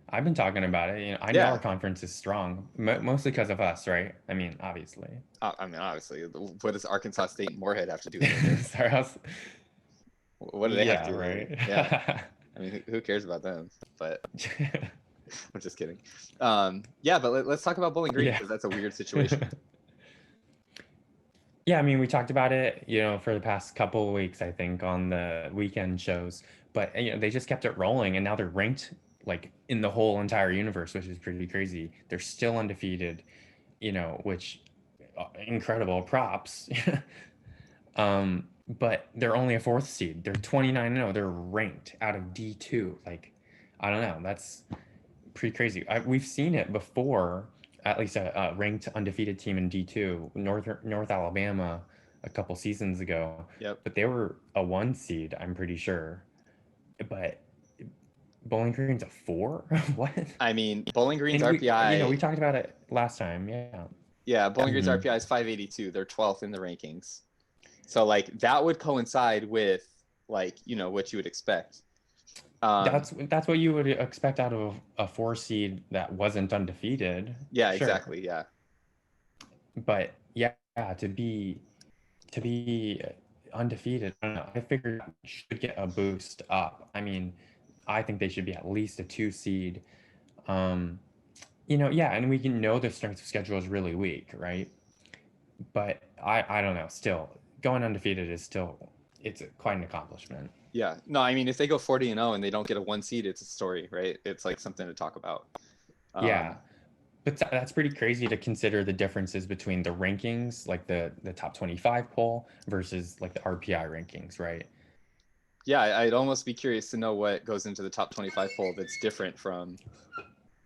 [SPEAKER 2] I've been talking about it. I know our
[SPEAKER 1] Yeah.
[SPEAKER 2] conference is strong, mostly because of us, right? I mean, obviously.
[SPEAKER 1] I mean, obviously, what does Arkansas State and Moorhead have to do with anything?
[SPEAKER 2] Sorry,
[SPEAKER 1] What do they have to
[SPEAKER 2] yeah,
[SPEAKER 1] do with anything? Yeah.
[SPEAKER 2] right.
[SPEAKER 1] I mean, who cares about them? But I'm just kidding. Yeah, but let's talk about Bowling Green
[SPEAKER 2] Yeah.
[SPEAKER 1] because that's a weird situation.
[SPEAKER 2] Yeah, I mean, we talked about it, for the past couple of weeks, I think, on the weekend shows, but they just kept it rolling, and now they're ranked like in the whole entire universe, which is pretty crazy. They're still undefeated, which incredible props. But they're only a fourth seed. They're 29-0. They're ranked out of D2. Like, I don't know. That's pretty crazy. We've seen it before, at least a ranked undefeated team in D2, North Alabama, a couple seasons ago,
[SPEAKER 1] Yep.
[SPEAKER 2] but they were a 1 seed, I'm pretty sure. But Bowling Green's a 4? What?
[SPEAKER 1] I mean, Bowling Green's
[SPEAKER 2] And we
[SPEAKER 1] RPI.
[SPEAKER 2] talked about it last time. Yeah.
[SPEAKER 1] Yeah, Bowling Green's
[SPEAKER 2] Hmm.
[SPEAKER 1] RPI is 582. They're 12th in the rankings. So like that would coincide with like what you would expect.
[SPEAKER 2] That's what you would expect out of a 4 seed that wasn't undefeated.
[SPEAKER 1] Yeah,
[SPEAKER 2] Sure.
[SPEAKER 1] exactly. Yeah.
[SPEAKER 2] But yeah, to be undefeated, I don't know. I figured should get a boost up. I mean, I think they should be at least a 2 seed. Um, yeah, and we can know the strength of schedule is really weak, right? But I don't know. Still, going undefeated is it's quite an accomplishment.
[SPEAKER 1] Yeah. No, I mean if they go 40-0 and they don't get a 1 seed, it's a story, right? It's like something to talk about.
[SPEAKER 2] Yeah,
[SPEAKER 1] Um,
[SPEAKER 2] but that's pretty crazy to consider the differences between the rankings, like the top 25 poll versus like the RPI rankings, right?
[SPEAKER 1] yeah, I'd almost be curious to know what goes into the top 25 poll that's different from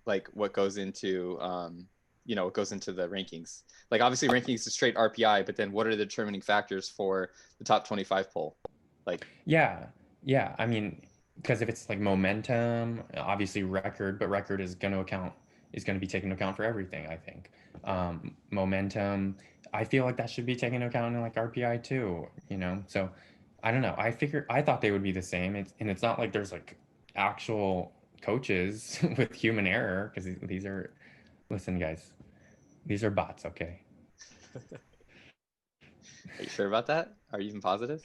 [SPEAKER 1] like what goes into what goes into the rankings. Like obviously rankings is straight RPI, but then what are the determining factors for the top 25 poll? Like
[SPEAKER 2] Yeah, yeah. I mean, because if it's like momentum, obviously record, but record is going to be taken into account for everything, I think. Momentum, I feel like that should be taken into account in like RPI too, So I don't know. I thought they would be the same. And it's not like there's like actual coaches with human error because listen, guys, these are bots, okay?
[SPEAKER 1] Are you sure about that? Are you even positive?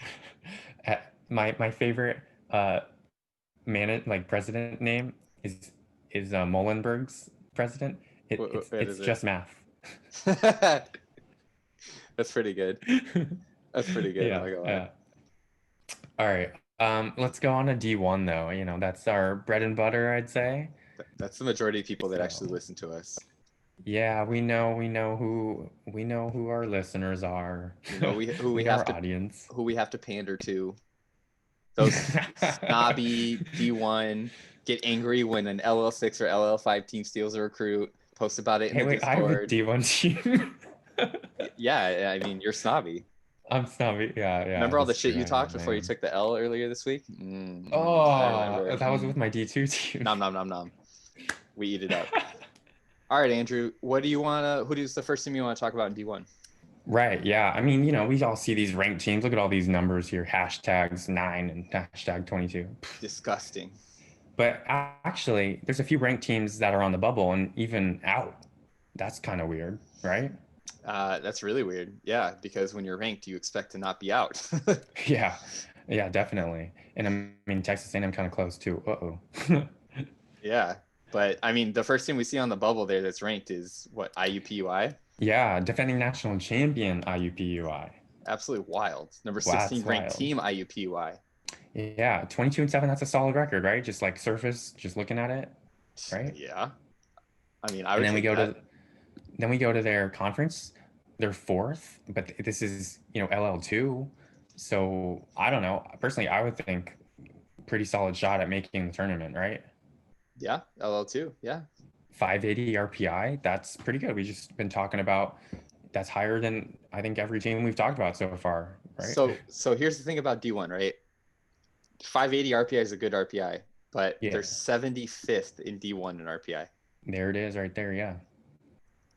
[SPEAKER 2] My favorite president name is Molenberg's president.
[SPEAKER 1] What
[SPEAKER 2] It's
[SPEAKER 1] is it?
[SPEAKER 2] just math.
[SPEAKER 1] That's pretty good. That's pretty good. I'm
[SPEAKER 2] Yeah,
[SPEAKER 1] not gonna lie.
[SPEAKER 2] yeah. All right. Let's go on to D1 though. That's our bread and butter, I'd say.
[SPEAKER 1] That's the majority of people that actually
[SPEAKER 2] So,
[SPEAKER 1] listen to us.
[SPEAKER 2] yeah, we know who our listeners are.
[SPEAKER 1] We know who
[SPEAKER 2] We
[SPEAKER 1] we
[SPEAKER 2] know
[SPEAKER 1] have
[SPEAKER 2] our
[SPEAKER 1] to
[SPEAKER 2] audience.
[SPEAKER 1] pander to. Those snobby D1 get angry when an LL6 or LL5 team steals a recruit, post about it in
[SPEAKER 2] Hey,
[SPEAKER 1] the
[SPEAKER 2] wait, I have a
[SPEAKER 1] Discord.
[SPEAKER 2] D1 team.
[SPEAKER 1] Yeah, I mean, you're snobby.
[SPEAKER 2] I'm snobby. Yeah, yeah,
[SPEAKER 1] Remember all the
[SPEAKER 2] that's
[SPEAKER 1] shit
[SPEAKER 2] true.
[SPEAKER 1] you
[SPEAKER 2] I
[SPEAKER 1] talked
[SPEAKER 2] am. I
[SPEAKER 1] before you
[SPEAKER 2] am.
[SPEAKER 1] took the L earlier this week? I
[SPEAKER 2] Oh,
[SPEAKER 1] remember.
[SPEAKER 2] that was with my D2 team.
[SPEAKER 1] Nom nom nom nom. We eat it up. All right, Andrew, who's the first team you want to talk about in D1?
[SPEAKER 2] Right. Yeah. I mean, we all see these ranked teams. Look at all these numbers here. Hashtags 9 and hashtag 22.
[SPEAKER 1] Disgusting.
[SPEAKER 2] But actually, there's a few ranked teams that are on the bubble and even out. That's kind of weird, right?
[SPEAKER 1] That's really weird. Yeah, because when you're ranked, you expect to not be out.
[SPEAKER 2] Yeah. Yeah, definitely. And I mean, Texas A&M kind of close too. Uh-oh.
[SPEAKER 1] Yeah, but I mean, the first team we see on the bubble there that's ranked is what, IUPUI?
[SPEAKER 2] Yeah, defending national champion IUPUI.
[SPEAKER 1] Absolutely wild. Number
[SPEAKER 2] Wow,
[SPEAKER 1] 16
[SPEAKER 2] that's
[SPEAKER 1] ranked
[SPEAKER 2] wild.
[SPEAKER 1] team IUPUI.
[SPEAKER 2] Yeah, 22 and 7, that's a solid record, right? Just like surface, just looking at it, right?
[SPEAKER 1] Yeah, I mean, I
[SPEAKER 2] And
[SPEAKER 1] would
[SPEAKER 2] then we
[SPEAKER 1] take
[SPEAKER 2] go
[SPEAKER 1] that.
[SPEAKER 2] to their conference. They're fourth, but this is, LL2. So I don't know. Personally, I would think pretty solid shot at making the tournament, right?
[SPEAKER 1] Yeah, LL2. Yeah.
[SPEAKER 2] 580 RPI, that's pretty good. We've just been talking about that's higher than I think every team we've talked about so far, right?
[SPEAKER 1] So here's the thing about D1, right? 580 RPI is a good RPI, but they're
[SPEAKER 2] Yeah,
[SPEAKER 1] 75th in D1 in RPI.
[SPEAKER 2] there it is right there. Yeah.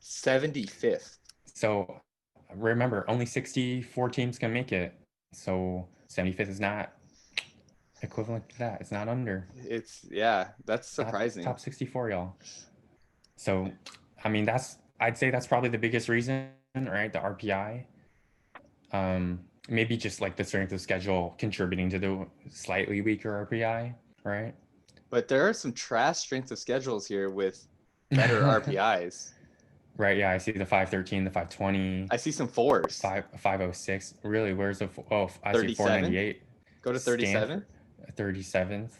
[SPEAKER 1] 75th.
[SPEAKER 2] So remember, only 64 teams can make it. So 75th is not equivalent to that. It's not under.
[SPEAKER 1] Yeah, that's
[SPEAKER 2] It's not
[SPEAKER 1] surprising.
[SPEAKER 2] top 64, y'all. So, I mean, I'd say that's probably the biggest reason, right? The RPI. Maybe just like the strength of schedule contributing to the slightly weaker RPI, right?
[SPEAKER 1] But there are some trash strength of schedules here with better RPIs.
[SPEAKER 2] Right. Yeah. I see the 513, the 520,
[SPEAKER 1] I see some fours.
[SPEAKER 2] 506. Really? Where's the, oh, I see
[SPEAKER 1] 37.
[SPEAKER 2] 498.
[SPEAKER 1] Go to 37.
[SPEAKER 2] Stanford, 37th.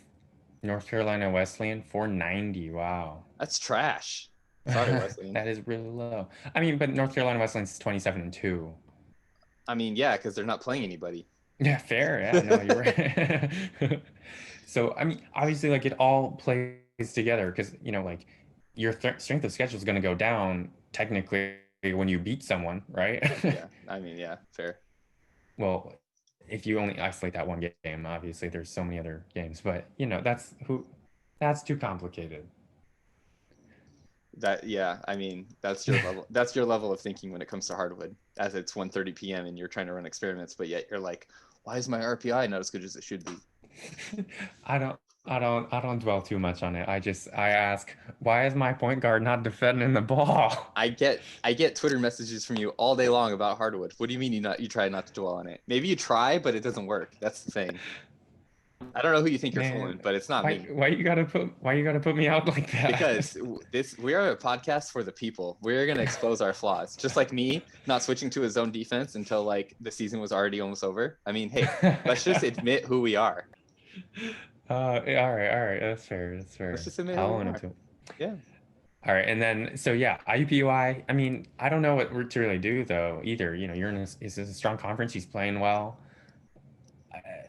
[SPEAKER 2] North Carolina Wesleyan, 490. Wow.
[SPEAKER 1] That's trash. Sorry, Wesleyan.
[SPEAKER 2] That is really low. I mean, but North Carolina Wesleyan's 27 and 2.
[SPEAKER 1] I mean, yeah, because they're not playing anybody.
[SPEAKER 2] Yeah, fair. Yeah, no, you're right. So, I mean, obviously, like it all plays together because, like your strength of schedule is going to go down technically when you beat someone, right?
[SPEAKER 1] Yeah, I mean, yeah, fair.
[SPEAKER 2] Well, if you only isolate that one game, obviously there's so many other games, but that's too complicated.
[SPEAKER 1] Yeah, I mean, that's your level. That's your level of thinking when it comes to hardwood, as it's 1:30 p.m. and you're trying to run experiments, but yet you're like, why is my RPI not as good as it should be?
[SPEAKER 2] I don't I don't dwell too much on it. I ask, why is my point guard not defending the ball?
[SPEAKER 1] I get Twitter messages from you all day long about hardwood. What do you mean you try not to dwell on it? Maybe you try, but it doesn't work. That's the thing. I don't know who you think you're fooling,
[SPEAKER 2] Man,
[SPEAKER 1] but it's not
[SPEAKER 2] why
[SPEAKER 1] me.
[SPEAKER 2] you gotta put me out like that?
[SPEAKER 1] Because we are a podcast for the people. We're gonna expose our flaws, just like me not switching to a zone defense until like the season was already almost over. I mean, hey, let's just admit who we are.
[SPEAKER 2] Yeah, all right, that's fair. That's
[SPEAKER 1] Let's
[SPEAKER 2] fair.
[SPEAKER 1] just admit who
[SPEAKER 2] I'll
[SPEAKER 1] we
[SPEAKER 2] own it
[SPEAKER 1] are.
[SPEAKER 2] to it.
[SPEAKER 1] Yeah.
[SPEAKER 2] All right, and then so yeah, IUPUI. I mean, I don't know what to really do though either. You're in this is a strong conference. He's playing well.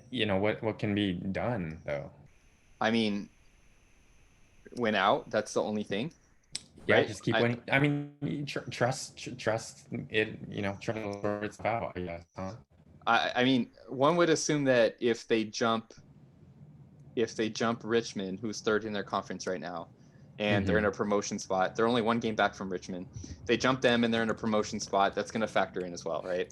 [SPEAKER 2] What can be done though?
[SPEAKER 1] I mean, win out. That's the only thing,
[SPEAKER 2] Yeah,
[SPEAKER 1] right?
[SPEAKER 2] just keep winning. I mean, trust it. Trust what it's about. I guess, huh?
[SPEAKER 1] I mean, one would assume that if they jump Richmond, who's third in their conference right now, and they're in a promotion spot, they're only one game back from Richmond. They jump them and they're in a promotion spot. That's going to factor in as well, right?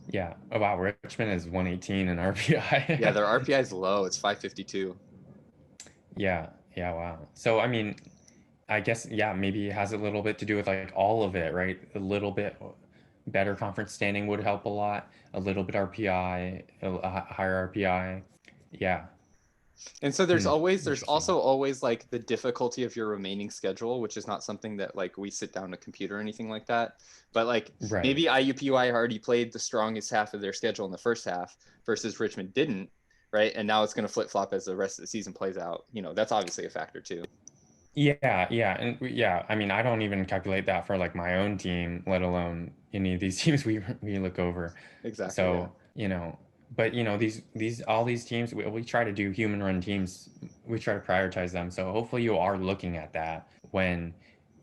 [SPEAKER 2] Yeah. Oh wow, Richmond is 118 in RPI.
[SPEAKER 1] Yeah, their RPI is low. It's 552.
[SPEAKER 2] Yeah. Yeah. Wow. So I mean, I guess yeah, maybe it has a little bit to do with like all of it, right? A little bit better conference standing would help a lot. A little bit RPI, a higher RPI. Yeah.
[SPEAKER 1] And so there's
[SPEAKER 2] Interesting.
[SPEAKER 1] also always like the difficulty of your remaining schedule, which is not something that like we sit down to compute or anything like that. But like
[SPEAKER 2] Right.
[SPEAKER 1] maybe IUPUI already played the strongest half of their schedule in the first half versus Richmond didn't, right? And now it's going to flip flop as the rest of the season plays out. That's obviously a factor too.
[SPEAKER 2] Yeah, yeah, and yeah. I mean, I don't even calculate that for like my own team, let alone any of these teams we look over.
[SPEAKER 1] Exactly. Yeah.
[SPEAKER 2] So, but these all these teams we try to do human run teams. We try to prioritize them. So hopefully you are looking at that when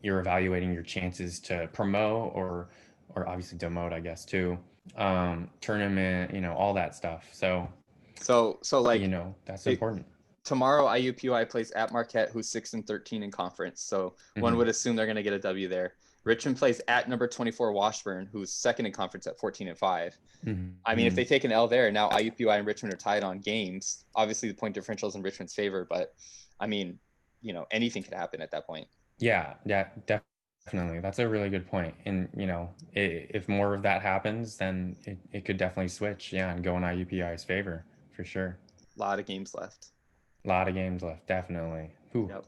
[SPEAKER 2] you're evaluating your chances to promote or obviously demote, I guess too. Tournament, all that stuff. So,
[SPEAKER 1] So like
[SPEAKER 2] that's
[SPEAKER 1] it,
[SPEAKER 2] important.
[SPEAKER 1] tomorrow IUPUI plays at Marquette, who's 6-13 in conference. So one
[SPEAKER 2] Hmm.
[SPEAKER 1] would assume they're going to get a W there. Richmond plays at number 24 Washburn, who's second in conference at 14-5. I mean, if
[SPEAKER 2] Hmm.
[SPEAKER 1] they take an L there, now IUPUI and Richmond are tied on games. Obviously, the point differential is in Richmond's favor, but I mean, anything could happen at that point.
[SPEAKER 2] Yeah, yeah, definitely. That's a really good point. And, if more of that happens, then it could definitely switch, yeah, and go in IUPI's favor for sure.
[SPEAKER 1] A lot of games left.
[SPEAKER 2] A lot of games left, definitely. Whew.
[SPEAKER 1] Yep.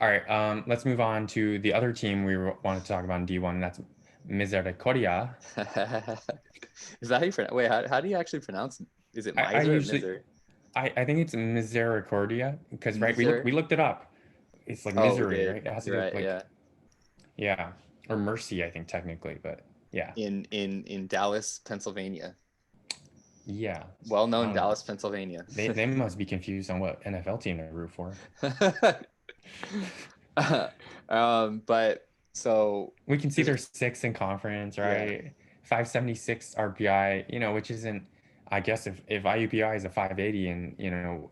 [SPEAKER 2] All right, let's move on to the other team we wanted to talk about in D1, and that's Misericordia.
[SPEAKER 1] Is that how you pronounce? Wait, how do you actually pronounce it? Is it
[SPEAKER 2] I
[SPEAKER 1] Miser or
[SPEAKER 2] usually
[SPEAKER 1] Miser?
[SPEAKER 2] I think it's Misericordia because right,
[SPEAKER 1] Miser?
[SPEAKER 2] we looked it up. It's like
[SPEAKER 1] Oh, we
[SPEAKER 2] misery,
[SPEAKER 1] did.
[SPEAKER 2] right? It has to
[SPEAKER 1] You're
[SPEAKER 2] do with
[SPEAKER 1] right.
[SPEAKER 2] like
[SPEAKER 1] Yeah.
[SPEAKER 2] yeah, or mercy, I think technically, but yeah.
[SPEAKER 1] In Dallas, Pennsylvania.
[SPEAKER 2] Yeah. I
[SPEAKER 1] Well-known
[SPEAKER 2] don't know.
[SPEAKER 1] Dallas, Pennsylvania.
[SPEAKER 2] They must be confused on what NFL team to root for.
[SPEAKER 1] But so
[SPEAKER 2] We can see
[SPEAKER 1] is
[SPEAKER 2] they're sixth in conference,
[SPEAKER 1] yeah,
[SPEAKER 2] right? 576 RPI, which isn't, I guess if IUPI is a 580 and,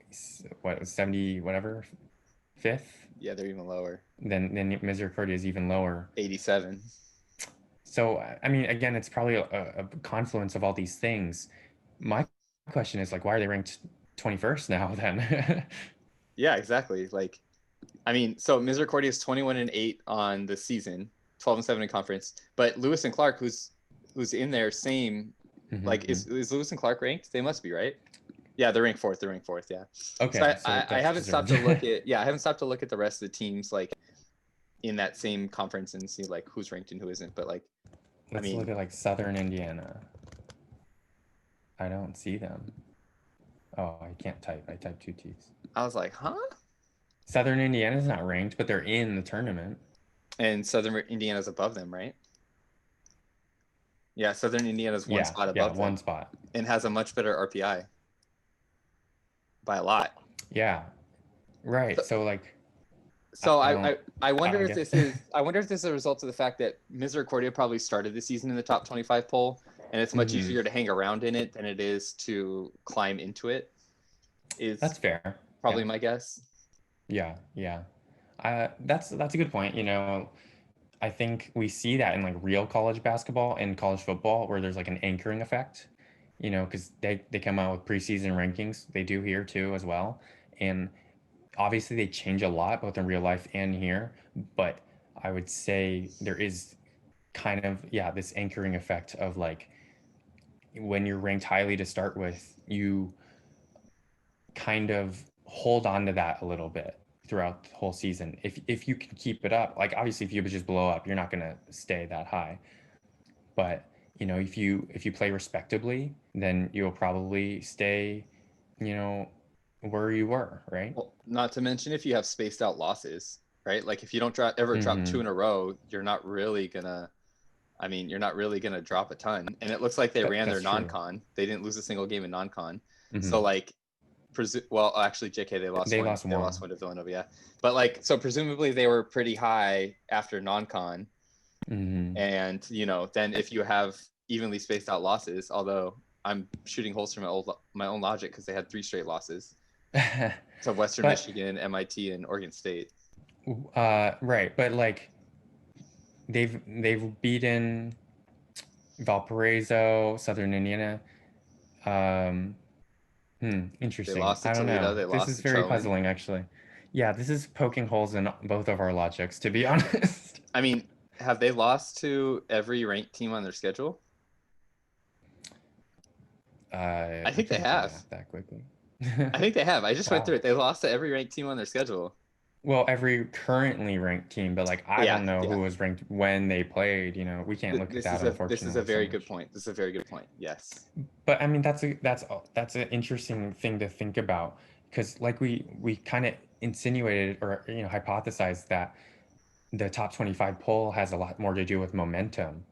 [SPEAKER 2] what, 70, whatever, fifth,
[SPEAKER 1] yeah, they're even lower.
[SPEAKER 2] then Misericordia is even lower.
[SPEAKER 1] 87.
[SPEAKER 2] So, I mean, again, it's probably a confluence of all these things. My question is like, why are they ranked 21st now then?
[SPEAKER 1] Yeah, exactly. Like, I mean, so Misericordia is 21-8 on the season, 12-7 in conference. But Lewis and Clark, who's in there, same. Like,
[SPEAKER 2] Mhm.
[SPEAKER 1] is Lewis and Clark ranked? They must be, right? Yeah, they're ranked fourth. They're ranked fourth. Yeah. So
[SPEAKER 2] Okay, so
[SPEAKER 1] I
[SPEAKER 2] that's
[SPEAKER 1] haven't stopped
[SPEAKER 2] deserved.
[SPEAKER 1] to look at I haven't stopped to look at the rest of the teams like in that same conference and see like who's ranked and who isn't. But like, I
[SPEAKER 2] Let's look
[SPEAKER 1] mean,
[SPEAKER 2] at like Southern Indiana. I don't see them. Oh, I can't type. I type two T's.
[SPEAKER 1] I was like, huh?
[SPEAKER 2] Southern Indiana's not ranked, but they're in the tournament.
[SPEAKER 1] And Southern Indiana's above them, right? Yeah, Southern Indiana's one
[SPEAKER 2] Yeah,
[SPEAKER 1] spot
[SPEAKER 2] yeah,
[SPEAKER 1] above them
[SPEAKER 2] one spot.
[SPEAKER 1] and has a much better RPI by a lot.
[SPEAKER 2] Yeah, right.
[SPEAKER 1] So,
[SPEAKER 2] So like,
[SPEAKER 1] so
[SPEAKER 2] I don't,
[SPEAKER 1] I
[SPEAKER 2] I
[SPEAKER 1] wonder
[SPEAKER 2] don't
[SPEAKER 1] if
[SPEAKER 2] get.
[SPEAKER 1] this is a result of the fact that Misericordia probably started the season in the top 25 poll, and it's much
[SPEAKER 2] Hmm.
[SPEAKER 1] easier to hang around in it than it is to climb into it. Is
[SPEAKER 2] That's fair.
[SPEAKER 1] probably
[SPEAKER 2] Yeah,
[SPEAKER 1] my guess.
[SPEAKER 2] yeah, yeah. That's a good point. I think we see that in like real college basketball and college football, where there's like an anchoring effect. Because they come out with preseason rankings. They do here too as well, and obviously they change a lot both in real life and here, but I would say there is kind of, yeah, this anchoring effect of like when you're ranked highly to start with, you kind of hold on to that a little bit throughout the whole season. If you can keep it up, like obviously if you just blow up, you're not going to stay that high. But if you play respectably, then you'll probably stay, you know, where you were, right?
[SPEAKER 1] Well, not to mention if you have spaced out losses, right? Like if you don't ever drop two
[SPEAKER 2] Mm-hmm.
[SPEAKER 1] in a row, you're not really gonna. I mean, you're not really gonna drop a ton. And it looks like they ran their
[SPEAKER 2] That's true.
[SPEAKER 1] non-con. They didn't lose a single game in non-con. So
[SPEAKER 2] Mm-hmm.
[SPEAKER 1] like, well, actually, JK, they lost
[SPEAKER 2] They
[SPEAKER 1] one.
[SPEAKER 2] lost
[SPEAKER 1] They lost
[SPEAKER 2] one.
[SPEAKER 1] one to Villanova, yeah. But like, so presumably they were pretty high after non-con.
[SPEAKER 2] Mm-hmm.
[SPEAKER 1] And then if you have evenly spaced out losses, although I'm shooting holes for my own logic because they had 3 straight losses to Western
[SPEAKER 2] But
[SPEAKER 1] Michigan, MIT, and Oregon State.
[SPEAKER 2] right, but like they've beaten Valparaiso, Southern Indiana. Um,
[SPEAKER 1] They
[SPEAKER 2] interesting.
[SPEAKER 1] lost to
[SPEAKER 2] I don't
[SPEAKER 1] Toledo.
[SPEAKER 2] know.
[SPEAKER 1] They
[SPEAKER 2] This
[SPEAKER 1] lost
[SPEAKER 2] is
[SPEAKER 1] to
[SPEAKER 2] very
[SPEAKER 1] Truman.
[SPEAKER 2] puzzling, actually. Yeah, this is poking holes in both of our logics, to be honest.
[SPEAKER 1] I mean, have they lost to every ranked team on their schedule? I
[SPEAKER 2] I
[SPEAKER 1] think they
[SPEAKER 2] can't do
[SPEAKER 1] have.
[SPEAKER 2] math that quickly.
[SPEAKER 1] I think they have. I just went
[SPEAKER 2] Wow.
[SPEAKER 1] through it. They lost to every ranked team on their schedule.
[SPEAKER 2] Well, every currently ranked team, but like I
[SPEAKER 1] Yeah,
[SPEAKER 2] don't know
[SPEAKER 1] yeah.
[SPEAKER 2] who was ranked when they played. We can't look at that
[SPEAKER 1] This is a
[SPEAKER 2] unfortunately so
[SPEAKER 1] very good
[SPEAKER 2] much.
[SPEAKER 1] point. This is a very good point. Yes.
[SPEAKER 2] But I mean, that's an interesting thing to think about because like we kind of insinuated or hypothesized that the top 25 poll has a lot more to do with momentum.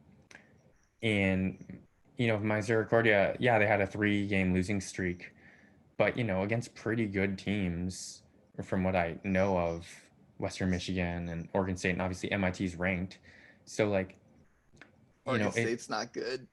[SPEAKER 2] And Misericordia, yeah, they had a 3-game losing streak, but against pretty good teams, from what I know of, Western Michigan and Oregon State, and obviously MIT's ranked. So like,
[SPEAKER 1] Oregon
[SPEAKER 2] it.
[SPEAKER 1] State's not good.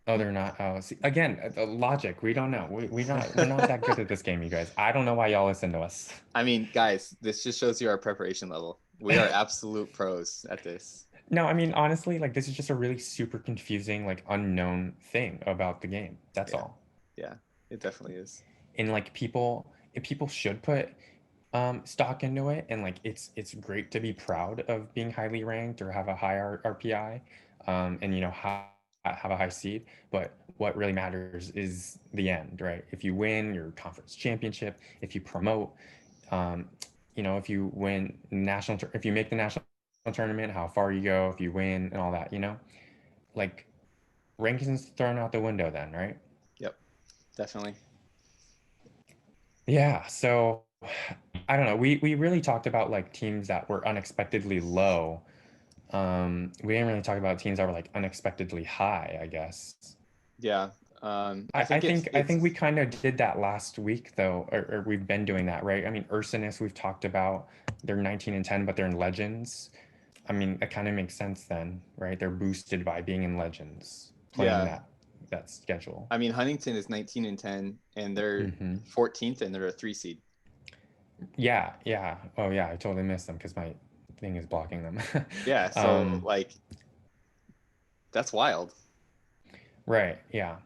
[SPEAKER 2] Oh, they're not. Oh, see, again, the logic. We don't know. We're not that good at this game, you guys. I don't know why y'all listen to us.
[SPEAKER 1] I mean, guys, this just shows you our preparation level. We are absolute pros at this.
[SPEAKER 2] No, I mean honestly, like this is just a really super confusing, like unknown thing about the game. That's
[SPEAKER 1] Yeah.
[SPEAKER 2] all.
[SPEAKER 1] Yeah. It definitely is.
[SPEAKER 2] And like people should put stock into it, and like it's great to be proud of being highly ranked or have a high RPI, and have a high seed. But what really matters is the end, right? If you win your conference championship, if you promote, um, if you win if you make the national tournament, how far you go, if you win, and all that, like rankings thrown out the window then, right?
[SPEAKER 1] Yep. Definitely.
[SPEAKER 2] Yeah, so I don't know. We really talked about like teams that were unexpectedly low. We didn't really talk about teams that were like unexpectedly high, I guess.
[SPEAKER 1] Yeah. I
[SPEAKER 2] I
[SPEAKER 1] think
[SPEAKER 2] think I
[SPEAKER 1] it's
[SPEAKER 2] think we kind of did that last week though, or we've been doing that, right? I mean, Ursinus, we've talked about they're 19 and 10, but they're in Legends. I mean, that kind of makes sense then, right? They're boosted by being in Legends, playing
[SPEAKER 1] yeah.
[SPEAKER 2] that schedule.
[SPEAKER 1] I mean, Huntington is 19 and 10, and they're
[SPEAKER 2] Hmm.
[SPEAKER 1] 14th, and they're a 3 seed.
[SPEAKER 2] Yeah, yeah. Oh yeah, I totally missed them because my thing is blocking them.
[SPEAKER 1] Yeah. So
[SPEAKER 2] um,
[SPEAKER 1] like, that's wild.
[SPEAKER 2] right, yeah.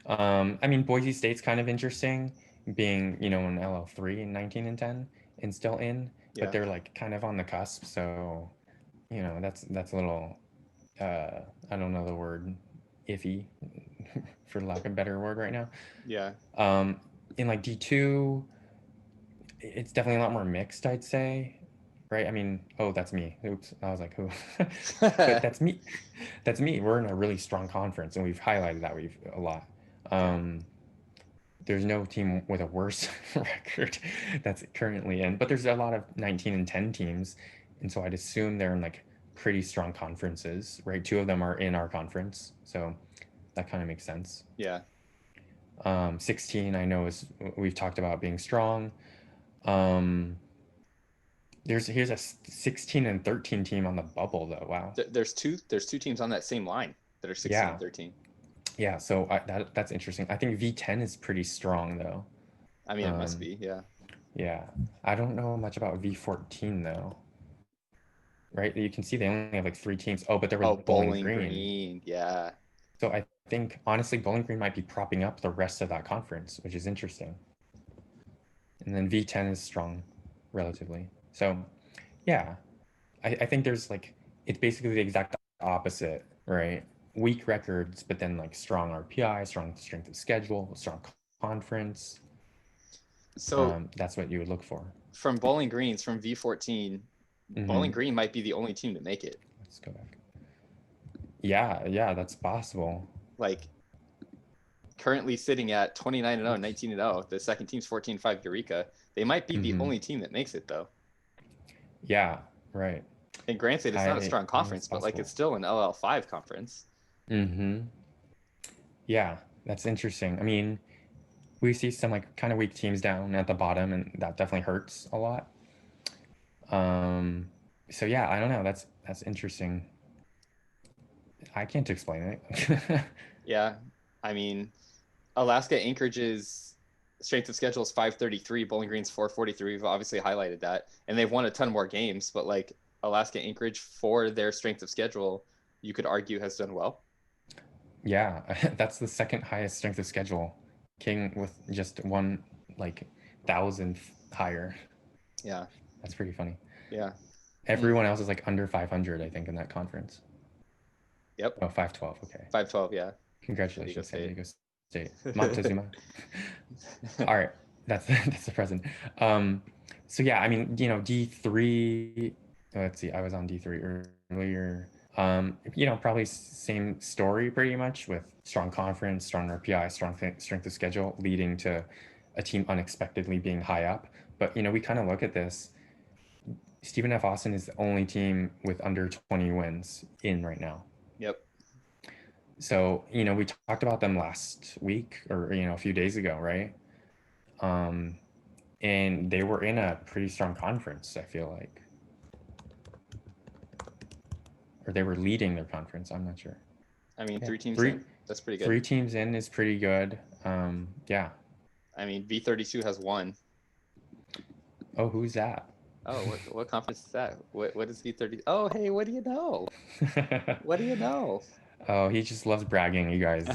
[SPEAKER 2] I mean, Boise State's kind of interesting, being, in LL3 and 19 and 10 and still in, but
[SPEAKER 1] Yeah.
[SPEAKER 2] they're like kind of on the cusp, so that's a little I don't know the word, iffy, for lack of a better word right now.
[SPEAKER 1] Yeah.
[SPEAKER 2] Um, in like D2, it's definitely a lot more mixed, I'd say. Right? I mean, oh, that's me. Oops. I was like, who? But that's me. That's me. We're in a really strong conference, and we've highlighted that we've a lot.
[SPEAKER 1] Yeah.
[SPEAKER 2] Um, there's no team with a worse record that's currently in, but there's a lot of 19 and 10 teams, and so I'd assume they're in like pretty strong conferences, right? Two of them are in our conference, so that kind of makes sense.
[SPEAKER 1] Yeah.
[SPEAKER 2] 16, I know is we've talked about being strong. Um, here's a 16 and 13 team on the bubble though. Wow.
[SPEAKER 1] There's two teams on that same line that are 16
[SPEAKER 2] Yeah.
[SPEAKER 1] and 13.
[SPEAKER 2] Yeah. So that's interesting. I think V10 is pretty strong though.
[SPEAKER 1] I mean, it must
[SPEAKER 2] Um,
[SPEAKER 1] be. Yeah.
[SPEAKER 2] yeah. I don't know much about V14 though. Right? You can see they only have like 3 teams. Oh, but they're
[SPEAKER 1] Oh,
[SPEAKER 2] with Bowling
[SPEAKER 1] Bowling
[SPEAKER 2] Green.
[SPEAKER 1] Green. Yeah.
[SPEAKER 2] So I think honestly Bowling Green might be propping up the rest of that conference, which is interesting. And then V10 is strong relatively. So yeah, I think there's like it's basically the exact opposite, right? Weak records, but then like strong RPI, strong strength of schedule, strong conference.
[SPEAKER 1] So
[SPEAKER 2] That's what you would look for.
[SPEAKER 1] from Bowling Green's from V14, Bowling
[SPEAKER 2] Hmm.
[SPEAKER 1] Green might be the only team to make it.
[SPEAKER 2] Let's go back. Yeah, yeah, that's possible.
[SPEAKER 1] Like currently sitting at 29 and 0,
[SPEAKER 2] Oops.
[SPEAKER 1] 19 and 0. The second team's 14-5 Eureka. They might be the
[SPEAKER 2] Hmm.
[SPEAKER 1] only team that makes it though.
[SPEAKER 2] Yeah, right.
[SPEAKER 1] And granted, it's not a strong
[SPEAKER 2] I think it's
[SPEAKER 1] conference, but like
[SPEAKER 2] possible.
[SPEAKER 1] it's still an LL5 conference.
[SPEAKER 2] Hmm. Yeah, that's interesting. I mean, we see some like kind of weak teams down at the bottom, and that definitely hurts a lot. Um, so yeah, I don't know. That's interesting. I can't explain it.
[SPEAKER 1] Yeah. I mean, Alaska Anchorage's strength of schedule is 533. Bowling Green's 443. We've obviously highlighted that. And they've won a ton more games, but like Alaska Anchorage for their strength of schedule, you could argue has done well.
[SPEAKER 2] Yeah, that's the second highest strength of schedule. King with just one like thousandth higher.
[SPEAKER 1] Yeah.
[SPEAKER 2] That's pretty funny.
[SPEAKER 1] Yeah. Mm.
[SPEAKER 2] Everyone else is like under 500, I think, in that conference.
[SPEAKER 1] Yep.
[SPEAKER 2] Oh, 512. Okay.
[SPEAKER 1] 512. Yeah. San Diego
[SPEAKER 2] Congratulations, San
[SPEAKER 1] State.
[SPEAKER 2] Diego State. State. Montezuma. All right, that's the present. So yeah, I mean, D3. Let's see, I was on D3 earlier. Probably same story pretty much, with strong conference, strong RPI, strong strength of schedule, leading to a team unexpectedly being high up. But we kind of look at this. Stephen F. Austin is the only team with under 20 wins in right now.
[SPEAKER 1] Yep.
[SPEAKER 2] So, we talked about them last week or, a few days ago, right? And they were in a pretty strong conference, I feel like. Or they were leading their conference, I'm not sure.
[SPEAKER 1] I mean, 3 teams in, that's pretty good.
[SPEAKER 2] 3 teams in is pretty good. Yeah.
[SPEAKER 1] I mean, V32 has 1.
[SPEAKER 2] Oh, who's that?
[SPEAKER 1] Oh, what conference is that? What is V30? Oh, hey, what do you know? What do you know?
[SPEAKER 2] Oh, he just loves bragging, you guys.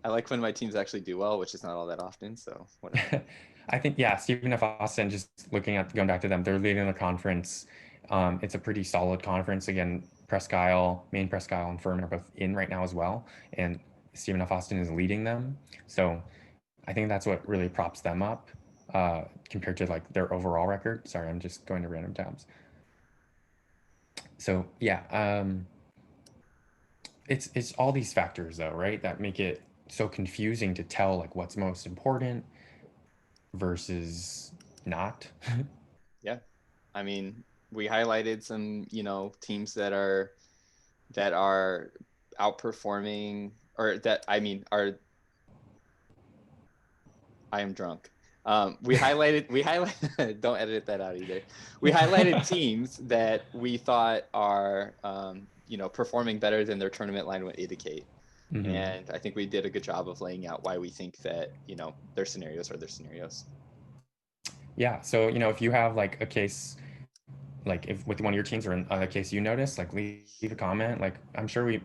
[SPEAKER 1] I like when my teams actually do well, which is not all that often. So whatever.
[SPEAKER 2] I think, yeah, Stephen F. Austin, just going back to them, they're leading the conference. It's a pretty solid conference. Again, Presque Isle, Maine Presque Isle, and Furman are both in right now as well. And Stephen F. Austin is leading them. So I think that's what really props them up compared to like their overall record. Sorry, I'm just going to random tabs. So yeah, it's all these factors though, right, that make it so confusing to tell like what's most important versus not.
[SPEAKER 1] Yeah, I mean, we highlighted some teams that are outperforming, or that I mean are. I am drunk. We highlighted don't edit that out either. We highlighted teams that we thought are performing better than their tournament line would indicate. Mm-hmm. And I think we did a good job of laying out why we think that their scenarios are their scenarios.
[SPEAKER 2] Yeah, so if you have like a case, like if with one of your teams or a case you notice, like leave a comment. Like I'm sure we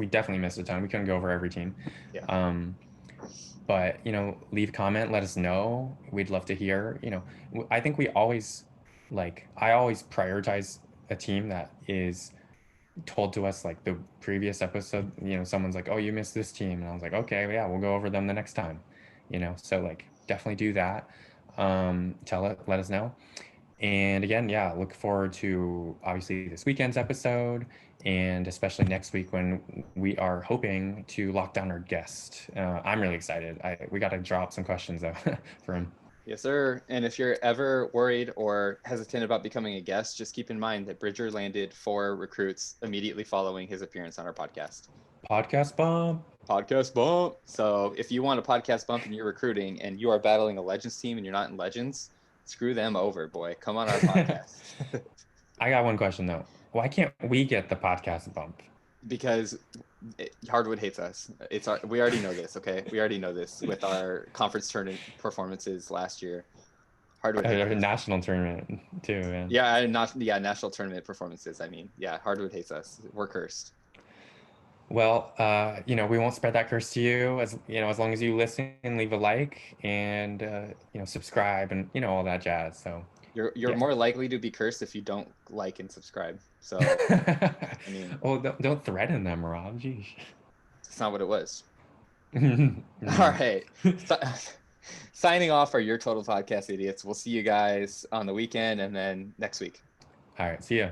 [SPEAKER 2] definitely missed a ton. We couldn't go over every team. Yeah. But leave a comment, let us know. We'd love to hear. I think I always prioritize a team that is told to us, like the previous episode, someone's like, oh, you missed this team, and I was like, okay, yeah, we'll go over them the next time. So like definitely do that. Let us know. And again, yeah, look forward to obviously this weekend's episode, and especially next week when we are hoping to lock down our guest. I'm really excited. We got to drop some questions though for him.
[SPEAKER 1] Yes, sir. And if you're ever worried or hesitant about becoming a guest, just keep in mind that Bridger landed 4 recruits immediately following his appearance on our podcast.
[SPEAKER 2] Podcast bump.
[SPEAKER 1] Podcast bump. So if you want a podcast bump and you're recruiting and you are battling a Legends team and you're not in Legends, screw them over, boy. Come on our podcast.
[SPEAKER 2] I got one question though. Why can't we get the podcast bump?
[SPEAKER 1] Because Hardwood hates us. We already know this, okay? We already know this with our conference tournament performances last year. Hardwood hates us.
[SPEAKER 2] National tournament too, man.
[SPEAKER 1] Yeah, national tournament performances. I mean, yeah, Hardwood hates us. We're cursed.
[SPEAKER 2] Well, we won't spread that curse to you, as long as you listen and leave a like and subscribe and all that jazz. So
[SPEAKER 1] you're more likely to be cursed if you don't like and subscribe. So I mean,
[SPEAKER 2] well, don't threaten them, Rob. Jeez.
[SPEAKER 1] That's not what it was. All right. Signing off for Your Total Podcast Idiots. We'll see you guys on the weekend and then next week.
[SPEAKER 2] All right. See ya.